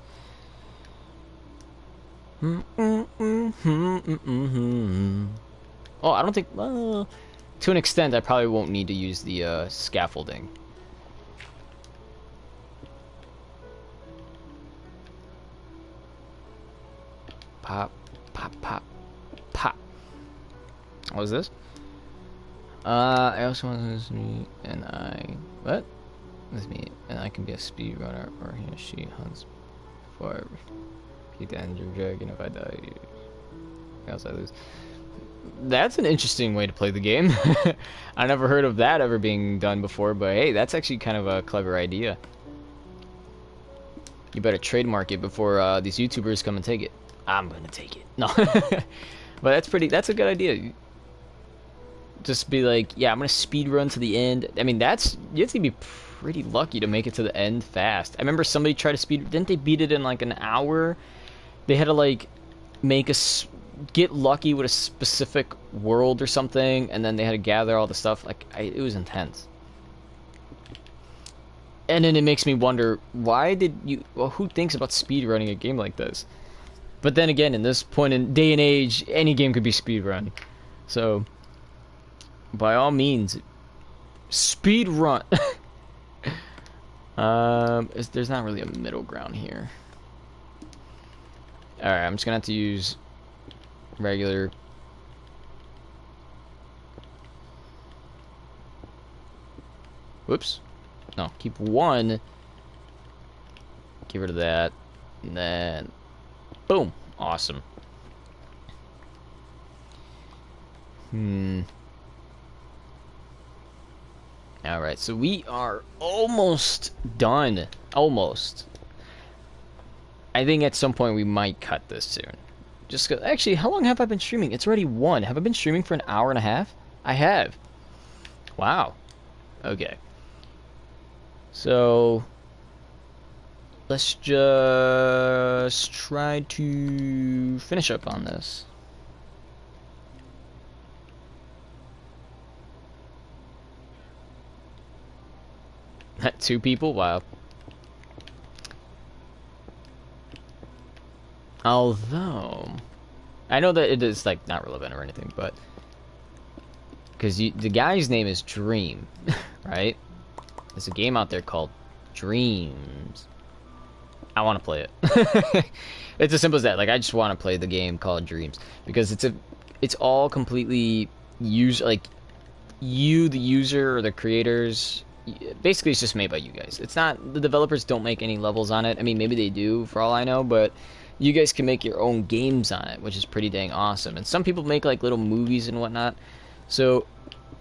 Oh, I don't think... to an extent, I probably won't need to use the scaffolding. Pop, pop, pop, pop. What was this? I also want to lose me, and I... What? With me, and I can be a speedrunner, or he or she hunts for... Beat the Ender Dragon if I die. else I lose. That's an interesting way to play the game. I never heard of that ever being done before, but hey, that's actually kind of a clever idea. You better trademark it before these YouTubers come and take it. I'm gonna take it. No. But that's a good idea. Just be like, yeah, I'm gonna speed run to the end. I mean, you have to be pretty lucky to make it to the end fast. I remember somebody tried to didn't they beat it in like an hour? They had to like get lucky with a specific world or something, and then they had to gather all the stuff. Like, it was intense. And then it makes me wonder, who thinks about speedrunning a game like this? But then again, in this point in day and age, any game could be speedrun. So, by all means, speedrun. There's not really a middle ground here. Alright, I'm just gonna have to use regular. Whoops. No, keep one. Get rid of that. And then, boom. Awesome. Alright, so we are almost done. Almost. I think at some point we might cut this soon. Just actually, how long have I been streaming? It's already 1. Have I been streaming for an hour and a half? I have. Wow. Okay. So, let's just try to finish up on this. Two people? Wow. Although, I know that it is like not relevant or anything, but because the guy's name is Dream, right? There's a game out there called Dreams. I want to play it. It's as simple as that. Like, I just want to play the game called Dreams because it's all completely the user or the creators. Basically, it's just made by you guys. It's not, the developers don't make any levels on it. I mean, maybe they do for all I know, but you guys can make your own games on it, which is pretty dang awesome. And some people make like little movies and whatnot. So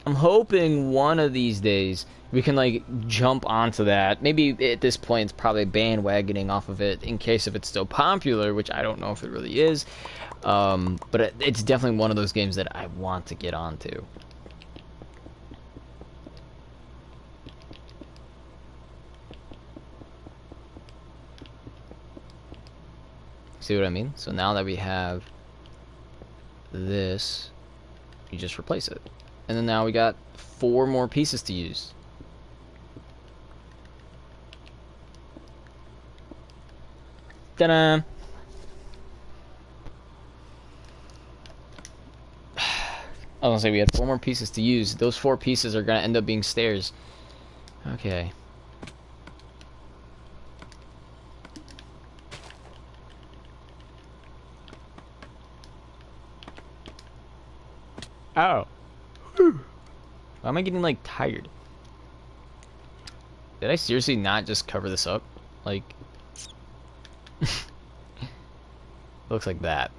I'm hoping one of these days we can like jump onto that. Maybe at this point it's probably bandwagoning off of it in case if it's still popular, which I don't know if it really is. But it's definitely one of those games that I want to get onto. See what I mean? So now that we have this, you just replace it. And then now we got 4 more pieces to use. Ta-da! I was gonna say we had 4 more pieces to use. Those 4 pieces are gonna end up being stairs. Okay. Ow. Why am I getting like tired? Did I seriously not just cover this up? Like, looks like that.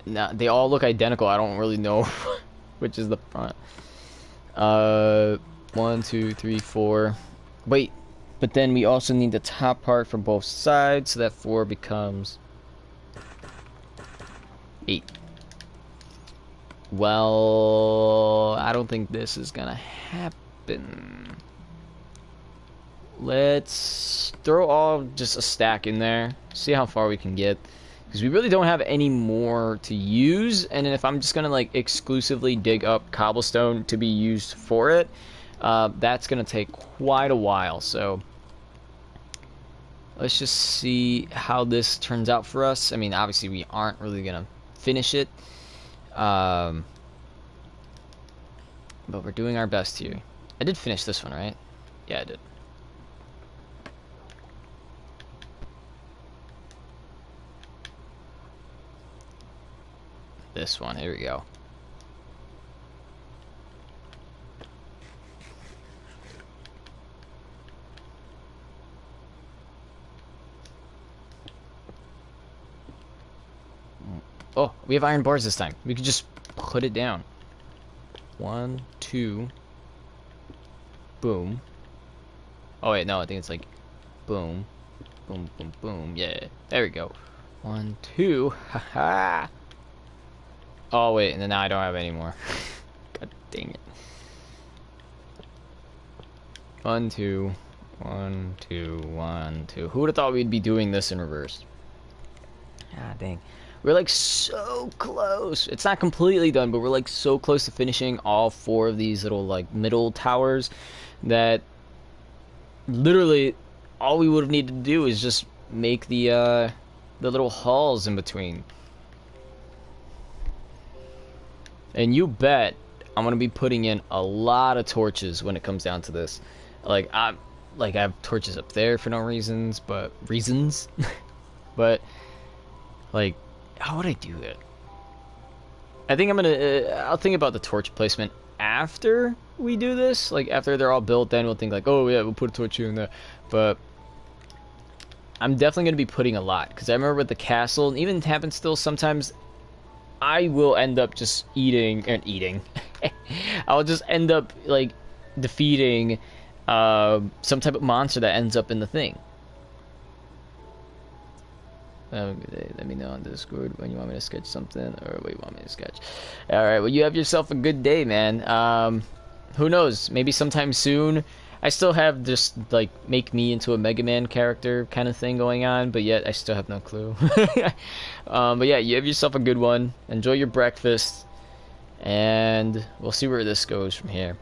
Now they all look identical. I don't really know which is the front. 1, 2, 3, 4. Wait, but then we also need the top part for both sides, so that 4 becomes 8. Well, I don't think this is gonna happen. Let's throw just a stack in there. See how far we can get. Because we really don't have any more to use. And if I'm just gonna like exclusively dig up cobblestone to be used for it, that's gonna take quite a while. So let's just see how this turns out for us. I mean, obviously we aren't really gonna finish it. But we're doing our best here. I did finish this one, right? Yeah, I did. This one, here we go. Oh, we have iron bars this time. We could just put it down. 1, 2. Boom. Oh wait, no, I think it's like boom. Boom, boom, boom. Yeah, there we go. 1, 2. Haha. Oh wait, and then now I don't have any more. God dang it. 1, 2. 1, 2, 1, 2. Who would have thought we'd be doing this in reverse? Ah, dang. We're like so close. It's not completely done, but we're like so close to finishing all 4 of these little like middle towers that literally all we would have needed to do is just make the little halls in between. And you bet I'm gonna be putting in a lot of torches when it comes down to this. Like I have torches up there for no reasons, but but like, how would I do it? I think I'm gonna I'll think about the torch placement after we do this. Like after they're all built, then we'll think like, oh yeah, we'll put a torch here and there. But I'm definitely gonna be putting a lot, because I remember with the castle, and even Happenstill, sometimes I will end up just eating. I'll just end up like defeating some type of monster that ends up in the thing. Let me know on Discord when you want me to sketch something, or what you want me to sketch. Alright, well, you have yourself a good day, man. Who knows? Maybe sometime soon. I still have just, like, make me into a Mega Man character kind of thing going on, but yet I still have no clue. But yeah, you have yourself a good one. Enjoy your breakfast, and we'll see where this goes from here.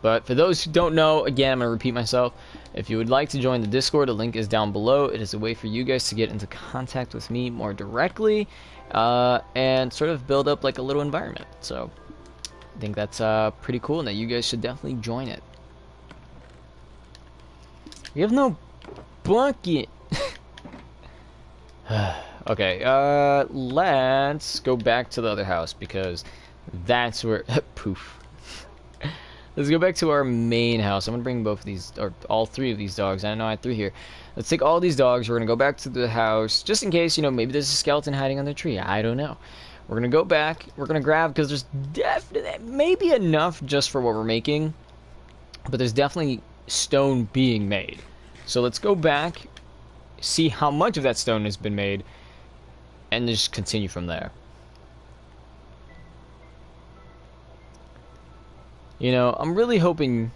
But for those who don't know, again, I'm going to repeat myself. If you would like to join the Discord, the link is down below. It is a way for you guys to get into contact with me more directly, and sort of build up like a little environment. So I think that's pretty cool, and that you guys should definitely join it. We have no bucket. Okay, let's go back to the other house, because that's where poof. Let's go back to our main house. I'm gonna bring both of these, or all 3 of these dogs. I know I had 3 here. Let's take all these dogs. We're gonna go back to the house, just in case, you know, maybe there's a skeleton hiding under the tree. I don't know. We're gonna go back. We're gonna grab, because there's definitely maybe enough just for what we're making, but there's definitely stone being made. So let's go back, see how much of that stone has been made, and just continue from there. You know, I'm really hoping,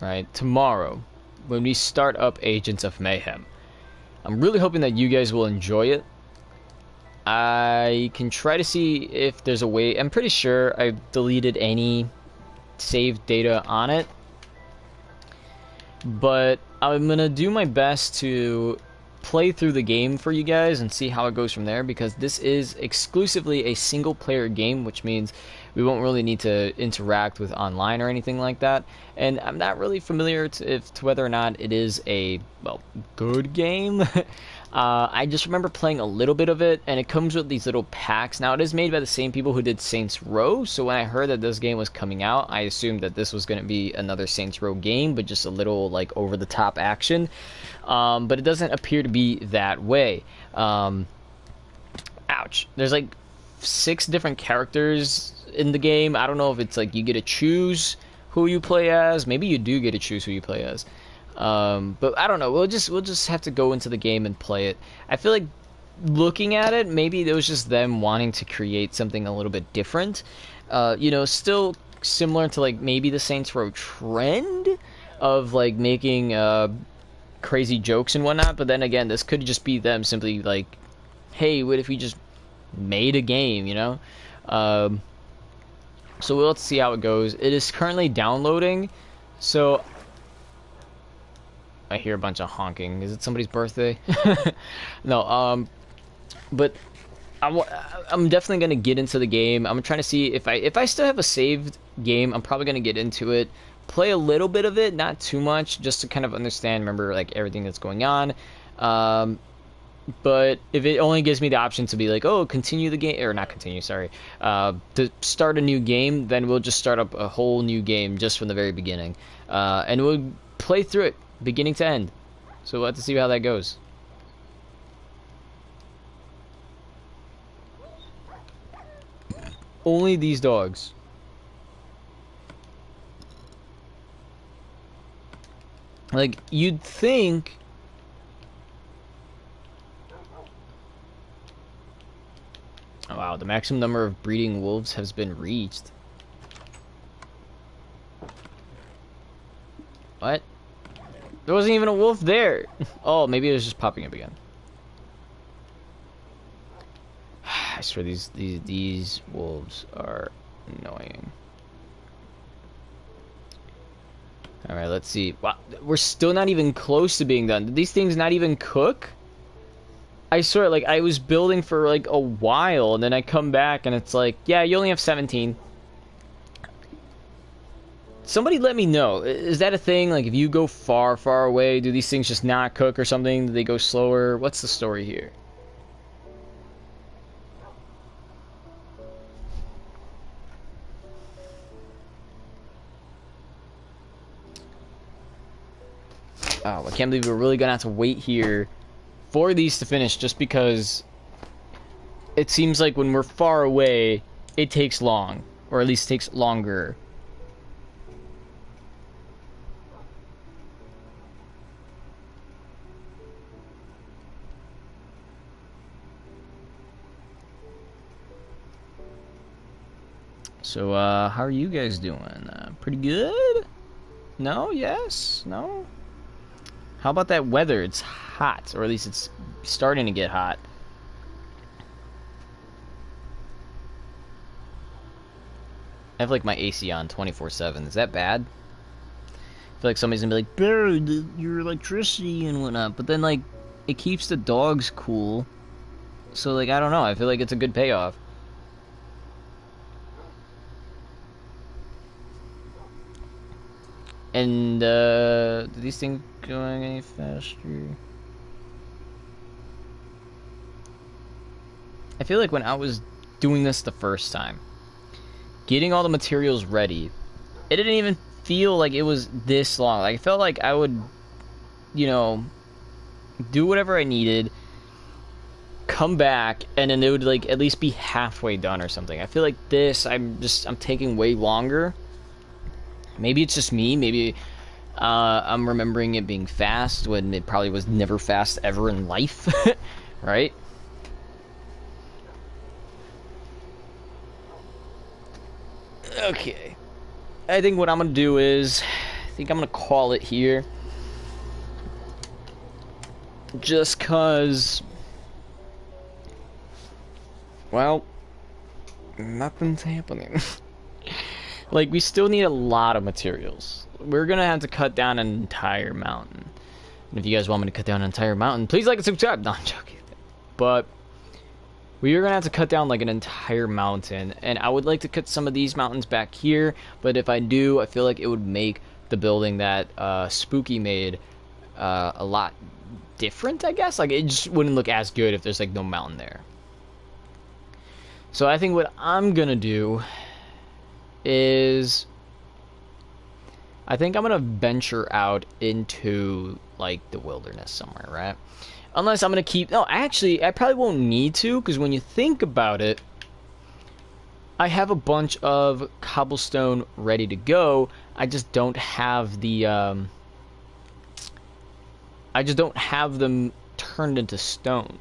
right, tomorrow, when we start up Agents of Mayhem, I'm really hoping that you guys will enjoy it. I can try to see if there's a way. I'm pretty sure I've deleted any saved data on it, but I'm gonna do my best to play through the game for you guys and see how it goes from there, because this is exclusively a single player game, which means we won't really need to interact with online or anything like that. And I'm not really familiar to whether or not it is a, well, good game. I just remember playing a little bit of it, and it comes with these little packs. Now, it is made by the same people who did Saints Row, so when I heard that this game was coming out, I assumed that this was going to be another Saints Row game, but just a little, like, over-the-top action. But it doesn't appear to be that way. Ouch. There's, like, 6 different characters in the game. I don't know if it's, like, you get to choose who you play as. Maybe you do get to choose who you play as. But I don't know. We'll just have to go into the game and play it. I feel like looking at it, maybe it was just them wanting to create something a little bit different. You know, still similar to like maybe the Saints Row trend of like making crazy jokes and whatnot. But then again, this could just be them simply like, hey, what if we just made a game? You know. So we'll have to see how it goes. It is currently downloading, so. I hear a bunch of honking. Is it somebody's birthday? No, but I'm definitely gonna get into the game. I'm trying to see if I still have a saved game. I'm probably gonna get into it, play a little bit of it, not too much, just to kind of understand, remember like everything that's going on. But if it only gives me the option to be like, oh, continue the game, or not continue, sorry, to start a new game, then we'll just start up a whole new game just from the very beginning, and we'll play through it beginning to end. So we'll have to see how that goes. Only these dogs. Like, you'd think... Oh, wow, the maximum number of breeding wolves has been reached. What? There wasn't even a wolf there. Oh, maybe it was just popping up again. I swear these wolves are annoying. All right, let's see. Wow, we're still not even close to being done. Did these things not even cook? I swear, like, I was building for like a while, and then I come back and it's like, yeah, you only have 17. Somebody let me know. Is that a thing? Like, if you go far, far away, do these things just not cook or something? Do they go slower? What's the story here? Oh, I can't believe we're really gonna have to wait here for these to finish just because it seems like when we're far away, it takes long. Or at least takes longer. So, how are you guys doing? Pretty good? No? Yes? No? How about that weather? It's hot, or at least it's starting to get hot. I have, like, my AC on 24/7. Is that bad? I feel like somebody's gonna be like, Bear, your electricity and whatnot. But then, like, it keeps the dogs cool. So, like, I don't know. I feel like it's a good payoff. And, do these things going any faster? I feel like when I was doing this the first time, getting all the materials ready, it didn't even feel like it was this long. Like, I felt like I would, you know, do whatever I needed, come back, and then it would, like, at least be halfway done or something. I feel like this, I'm taking way longer. Maybe it's just me. Maybe I'm remembering it being fast when it probably was never fast ever in life, right? Okay. I think what I'm going to do is, I think I'm going to call it here. Just cause, well, nothing's happening. Like, we still need a lot of materials. We're gonna have to cut down an entire mountain. And if you guys want me to cut down an entire mountain, please like and subscribe. No, I'm joking. But we are gonna have to cut down like an entire mountain. And I would like to cut some of these mountains back here. But if I do, I feel like it would make the building that Spooky made a lot different, I guess. Like, it just wouldn't look as good if there's like no mountain there. So I think what I'm gonna do is, I think I'm gonna venture out into like the wilderness somewhere, right? Unless I'm gonna keep, no, actually I probably won't need to, because when you think about it, I have a bunch of cobblestone ready to go. I just don't have the I just don't have them turned into stone.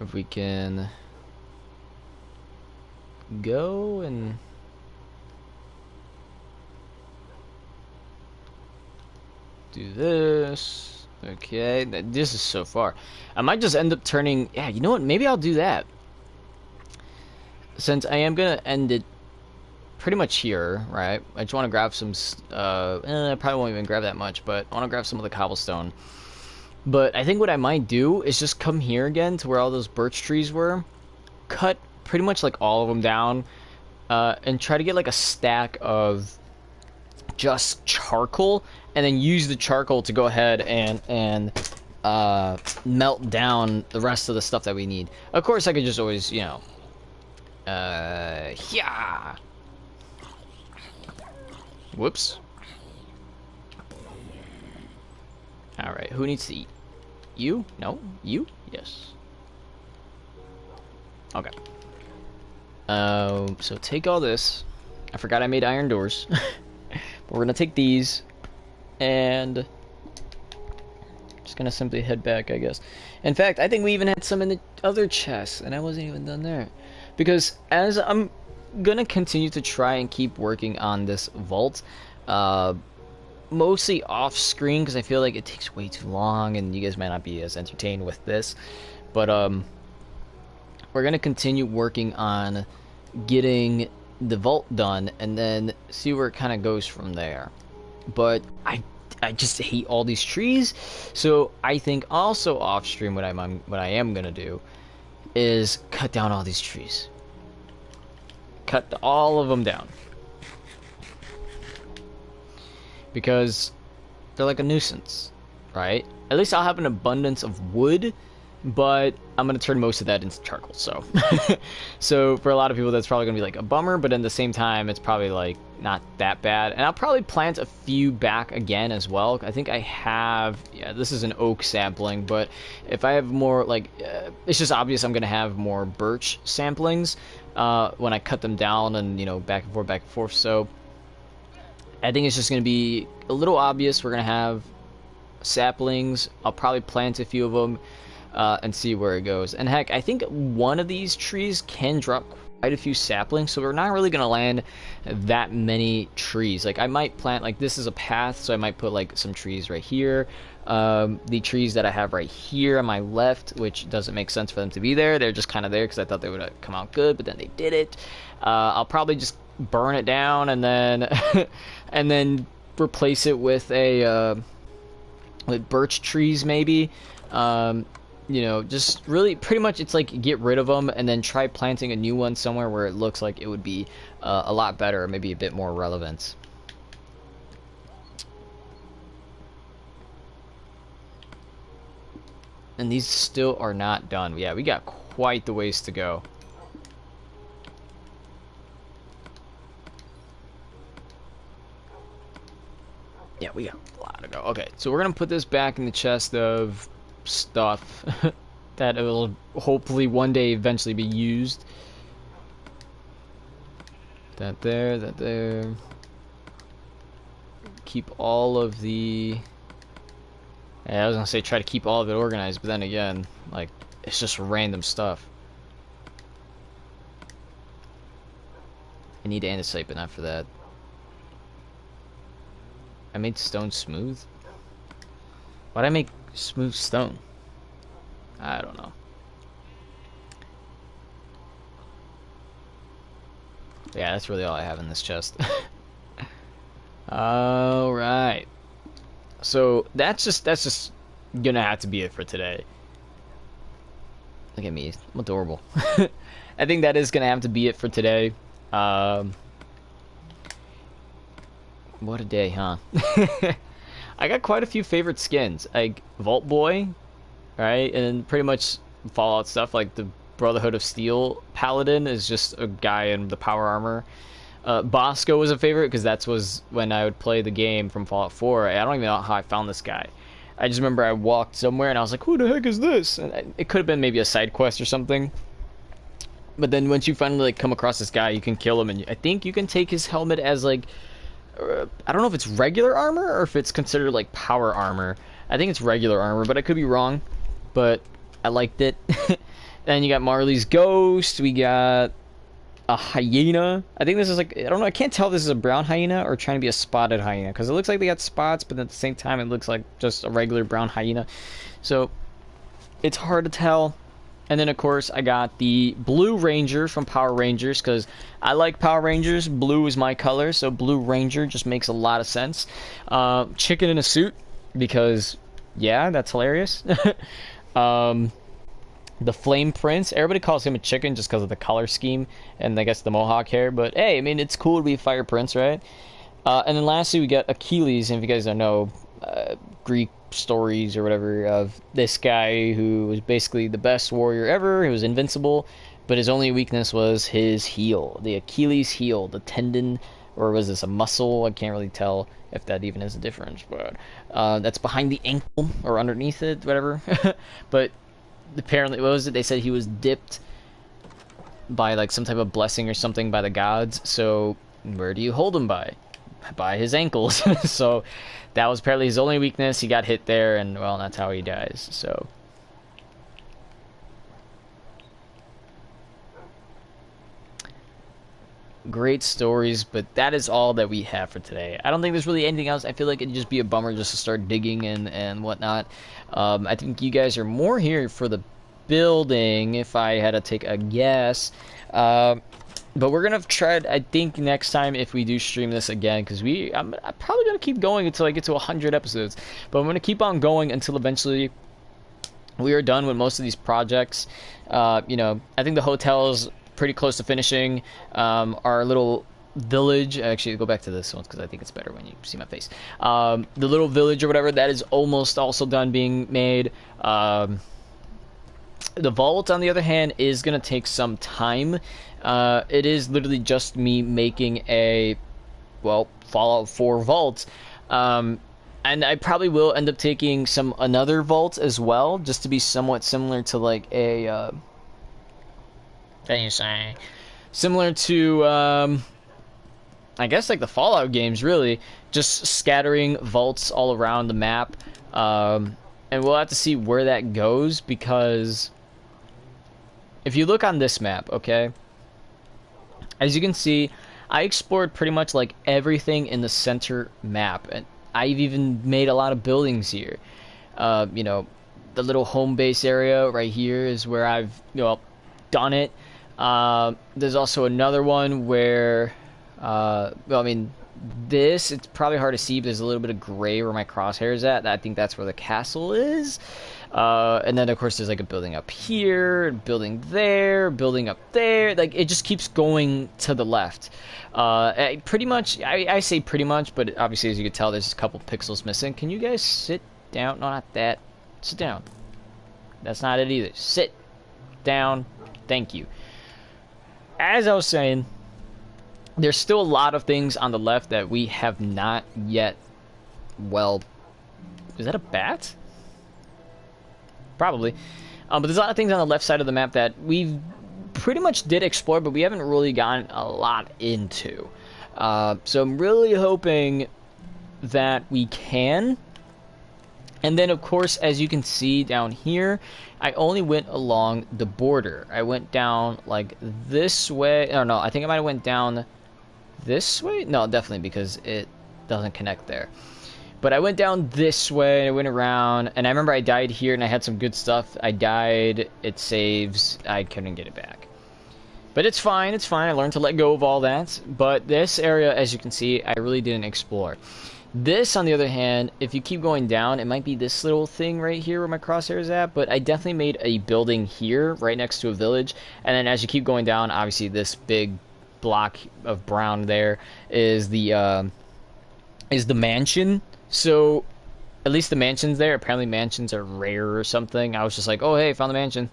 If we can go and do this. Okay, this is so far. I might just end up turning, yeah, you know what, maybe I'll do that. Since I am gonna end it pretty much here, right? I just want to grab some, I probably won't even grab that much, but I want to grab some of the cobblestone. But I think what I might do is just come here again to where all those birch trees were, cut pretty much like all of them down, and try to get like a stack of just charcoal, and then use the charcoal to go ahead and melt down the rest of the stuff that we need. Of course, I could just always, you know, yeah. Whoops. All right, who needs to eat? You? No? You? Yes. Okay. So take all this. I forgot I made iron doors. But we're gonna take these, and just gonna simply head back, I guess. In fact, I think we even had some in the other chests, and I wasn't even done there. Because as I'm gonna continue to try and keep working on this vault, mostly off screen, because I feel like it takes way too long, and you guys might not be as entertained with this. But we're gonna continue working on getting the vault done, and then see where it kind of goes from there. But I just hate all these trees, so I think also off stream what I am gonna do is cut down all these trees. Cut all of them down, because they're like a nuisance, right? At least I'll have an abundance of wood, but I'm gonna turn most of that into charcoal. So, so for a lot of people, that's probably gonna be like a bummer. But at the same time, it's probably like not that bad. And I'll probably plant a few back again as well. I think I have. Yeah, this is an oak sapling, but if I have more, like, it's just obvious I'm gonna have more birch samplings when I cut them down, and you know, back and forth, back and forth. So I think it's just gonna be a little obvious. We're gonna have saplings. I'll probably plant a few of them. And see where it goes. And heck, I think one of these trees can drop quite a few saplings, so we're not really going to land that many trees. Like, I might plant, like, this is a path, so I might put, like, some trees right here. The trees that I have right here on my left, which doesn't make sense for them to be there. They're just kind of there because I thought they would come out good, but then they did it. I'll probably just burn it down and then and then replace it with a with birch trees maybe. You know, just really pretty much it's like get rid of them and then try planting a new one somewhere where it looks like it would be a lot better, maybe a bit more relevant. And these still are not done. Yeah, we got quite the ways to go. Yeah, we got a lot to go. Okay, so we're gonna put this back in the chest of stuff that it will hopefully one day eventually be used. That there. Keep all of the... Yeah, I was gonna say try to keep all of it organized, but then again, like, it's just random stuff. I need andesite, but not for that. I made stone smooth? Why'd I make smooth stone? I don't know. Yeah, that's really all I have in this chest. Alright. So that's just gonna have to be it for today. Look at me, I'm adorable. I think that is gonna have to be it for today. What a day, huh? I got quite a few favorite skins, like Vault Boy, right? And pretty much Fallout stuff, like the Brotherhood of Steel Paladin is just a guy in the power armor. Bosco was a favorite because that was when I would play the game from Fallout 4. I don't even know how I found this guy. I just remember I walked somewhere and I was like, who the heck is this? And it could have been maybe a side quest or something. But then once you finally like come across this guy, you can kill him, and I think you can take his helmet as like... I don't know if it's regular armor or if it's considered like power armor. I think it's regular armor, but I could be wrong. But I liked it. Then you got Marley's Ghost. We got a hyena. I think this is like, I don't know, I can't tell if this is a brown hyena or trying to be a spotted hyena, because it looks like they got spots, but at the same time it looks like just a regular brown hyena. So it's hard to tell. And then, of course, I got the Blue Ranger from Power Rangers, because I like Power Rangers. Blue is my color, so Blue Ranger just makes a lot of sense. Chicken in a suit, because, yeah, that's hilarious. The Flame Prince, everybody calls him a chicken just because of the color scheme, and I guess the mohawk hair, but hey, I mean, it's cool to be Fire Prince, right? And then lastly, we got Achilles, and if you guys don't know, Greek stories or whatever of this guy who was basically the best warrior ever. He was invincible, but his only weakness was his heel, the Achilles heel, the tendon, or was this a muscle? I can't really tell if that even is a difference, but that's behind the ankle or underneath it, whatever. But apparently, what was it? They said he was dipped by like some type of blessing or something by the gods. So where do you hold him by? By his ankles. So that was apparently his only weakness. He got hit there, and well, that's how he dies. So great stories, but that is all that we have for today. I don't think there's really anything else. I feel like it'd just be a bummer just to start digging and whatnot. I think you guys are more here for the building, if I had to take a guess. But we're gonna try it, I think, next time if we do stream this again, because I'm probably gonna keep going until I get to 100 episodes. But I'm gonna keep on going until eventually we are done with most of these projects. You know, I think the hotel is pretty close to finishing. Our little village, actually go back to this one because I think it's better when you see my face. The little village or whatever, that is almost also done being made. The vault, on the other hand, is going to take some time. It is literally just me making a, well, Fallout 4 vault. And I probably will end up taking another vault as well, just to be somewhat similar to like a, similar to, I guess like the Fallout games, really. Just scattering vaults all around the map. And we'll have to see where that goes, because if you look on this map, okay, as you can see, I explored pretty much like everything in the center map, and I've even made a lot of buildings here. You know, the little home base area right here is where I've, you know, done it. There's also another one where, well, I mean, it's probably hard to see, but there's a little bit of gray where my crosshair is at. I think that's where the castle is. And then, of course, there's like a building up here, building there, building up there. Like, it just keeps going to the left. Pretty much, I say pretty much, but obviously, as you can tell, there's a couple pixels missing. Can you guys sit down? No, not that. Sit down. That's not it either. Sit down. Thank you. As I was saying, there's still a lot of things on the left that we have not yet, well, is that a bat? Probably. But there's a lot of things on the left side of the map that we've pretty much did explore, but we haven't really gotten a lot into. So I'm really hoping that we can. And then, of course, as you can see down here, I only went along the border. I went down like this way. Oh, no, I think I might have went down this way. No, definitely, because it doesn't connect there. But I went down this way, and I went around, and I remember I died here, and I had some good stuff. I died, it saves, I couldn't get it back. But it's fine, it's fine. I learned to let go of all that. But this area, as you can see, I really didn't explore. This, on the other hand, if you keep going down, it might be this little thing right here where my crosshair is at, but I definitely made a building here, right next to a village, and then as you keep going down, obviously this big block of brown there is the mansion. So, at least the mansion's there. Apparently mansions are rare or something. I was just like, oh hey, found the mansion.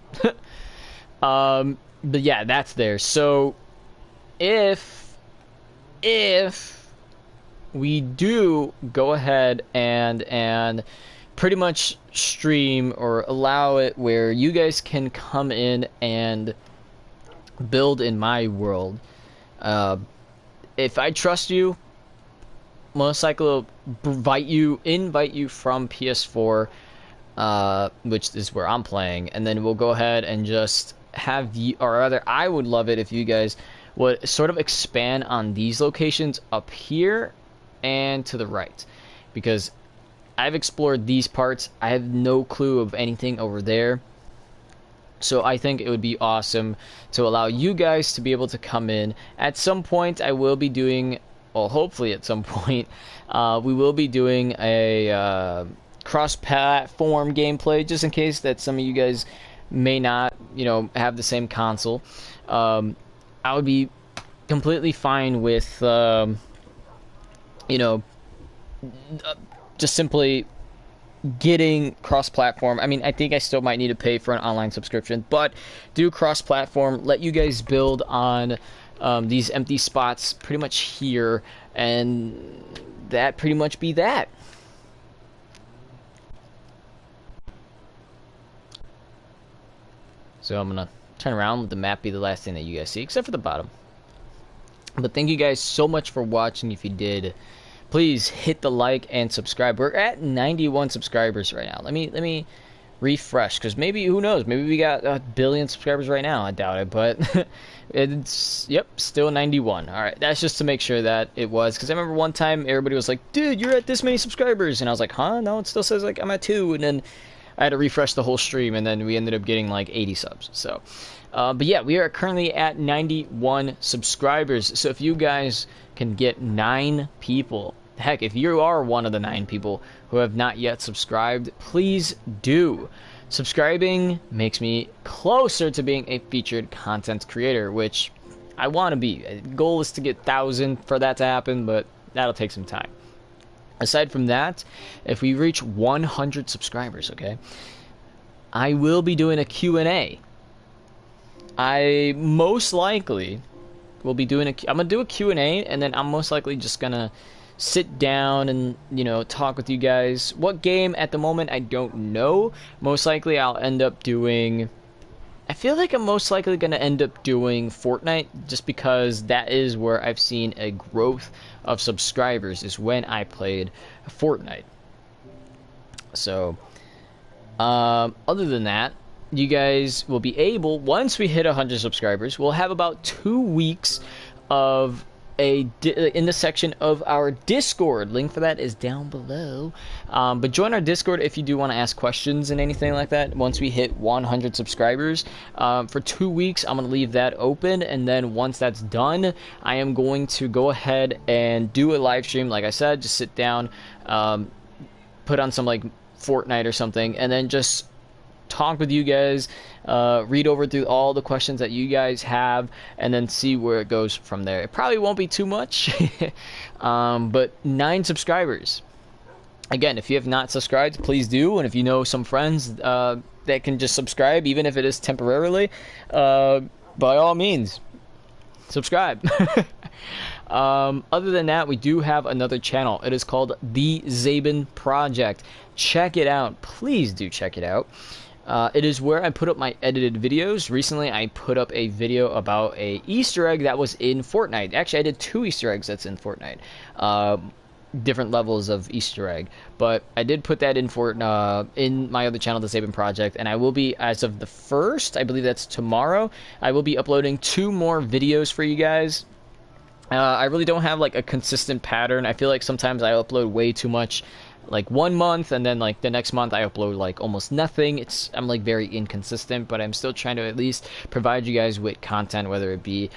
But yeah, that's there. So, if we do go ahead and pretty much stream or allow it where you guys can come in and build in my world, if I trust you, most likely will invite you from PS4, which is where I'm playing, and then we'll go ahead and just have you, or rather, I would love it if you guys would sort of expand on these locations up here and to the right, because I've explored these parts. I have no clue of anything over there, so I think it would be awesome to allow you guys to be able to come in. At some point I will be doing, well, hopefully at some point we will be doing a cross-platform gameplay, just in case that some of you guys may not, you know, have the same console. I would be completely fine with you know, just simply getting cross-platform. I mean, I think I still might need to pay for an online subscription, but do cross-platform, let you guys build on these empty spots pretty much here, and that pretty much be that. So I'm gonna turn around, let the map be the last thing that you guys see, except for the bottom. But thank you guys so much for watching. If you did, please hit the like and subscribe. We're at 91 subscribers right now. Let me refresh, because maybe, who knows, maybe we got a billion subscribers right now. I doubt it, but it's, yep, still 91. All right, that's just to make sure that it was, because I remember one time everybody was like, dude, you're at this many subscribers, and I was like, huh, no, it still says like I'm at 2, and then I had to refresh the whole stream, and then we ended up getting like 80 subs. So but yeah, we are currently at 91 subscribers. So if you guys can get 9 people, heck, if you are one of the 9 people who have not yet subscribed, please do. Subscribing makes me closer to being a featured content creator, which I want to be. The goal is to get 1,000 for that to happen, but that'll take some time. Aside from that, if we reach 100 subscribers, okay, I will be doing a Q&A. I most likely will be doing I'm going to do a Q&A, and then I'm most likely just going to sit down and, you know, talk with you guys. What game at the moment, I don't know. Most likely I'll end up doing, I feel like I'm most likely going to end up doing Fortnite, just because that is where I've seen a growth of subscribers, is when I played Fortnite. So, other than that, you guys will be able, once we hit 100 subscribers, we'll have about 2 weeks of in the section of our Discord. Link for that is down below. But join our Discord if you do want to ask questions and anything like that. Once we hit 100 subscribers, for 2 weeks, I'm going to leave that open. And then once that's done, I am going to go ahead and do a live stream. Like I said, just sit down, put on some like Fortnite or something, and then just talk with you guys, read over through all the questions that you guys have, and then see where it goes from there. It probably won't be too much, but 9 subscribers. Again, if you have not subscribed, please do, and if you know some friends that can just subscribe, even if it is temporarily, by all means, subscribe. Other than that, we do have another channel. It is called The Zabin Project. Check it out. Please do check it out. It is where I put up my edited videos. Recently, I put up a video about a Easter egg that was in Fortnite. Actually, I did 2 Easter eggs that's in Fortnite. Different levels of Easter egg. But I did put that in in my other channel, The Zabin Project. And I will be, as of the 1st, I believe that's tomorrow, I will be uploading 2 more videos for you guys. I really don't have like a consistent pattern. I feel like sometimes I upload way too much, like 1 month, and then like the next month I upload like almost nothing. I'm like very inconsistent, but I'm still trying to at least provide you guys with content, whether it be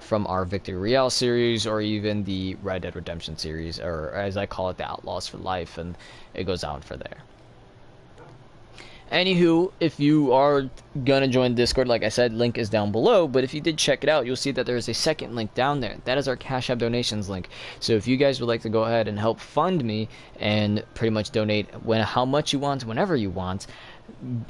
from our Victory Royale series or even the Red Dead Redemption series, or as I call it, the Outlaws for Life, and it goes on for there. Anywho, if you are gonna join Discord, like I said, link is down below, but if you did check it out, you'll see that there is a second link down there. That is our Cash App donations link. So if you guys would like to go ahead and help fund me and pretty much donate how much you want, whenever you want,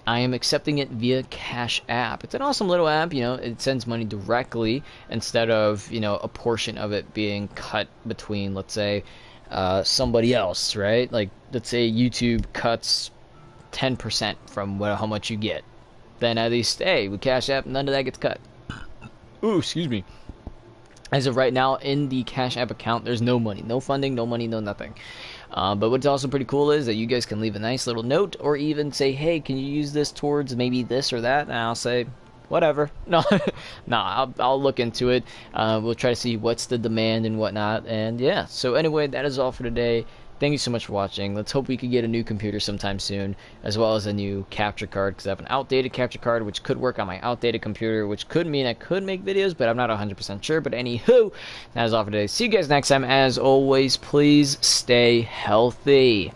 I am accepting it via Cash App. It's an awesome little app, you know, it sends money directly instead of, you know, a portion of it being cut between, let's say, somebody else, right? Like, let's say YouTube cuts 10% from how much you get. Then at least, hey, with Cash App, none of that gets cut. Ooh, excuse me. As of right now, in the Cash App account, there's no money. No funding, no money, no nothing. But what's also pretty cool is that you guys can leave a nice little note, or even say, hey, can you use this towards maybe this or that? And I'll say, whatever. No, no, I'll look into it. We'll try to see what's the demand and whatnot. And yeah, so anyway, that is all for today. Thank you so much for watching. Let's hope we could get a new computer sometime soon, as well as a new capture card, because I have an outdated capture card, which could work on my outdated computer, which could mean I could make videos, but I'm not 100% sure. But anywho, that is all for today. See you guys next time. As always, please stay healthy.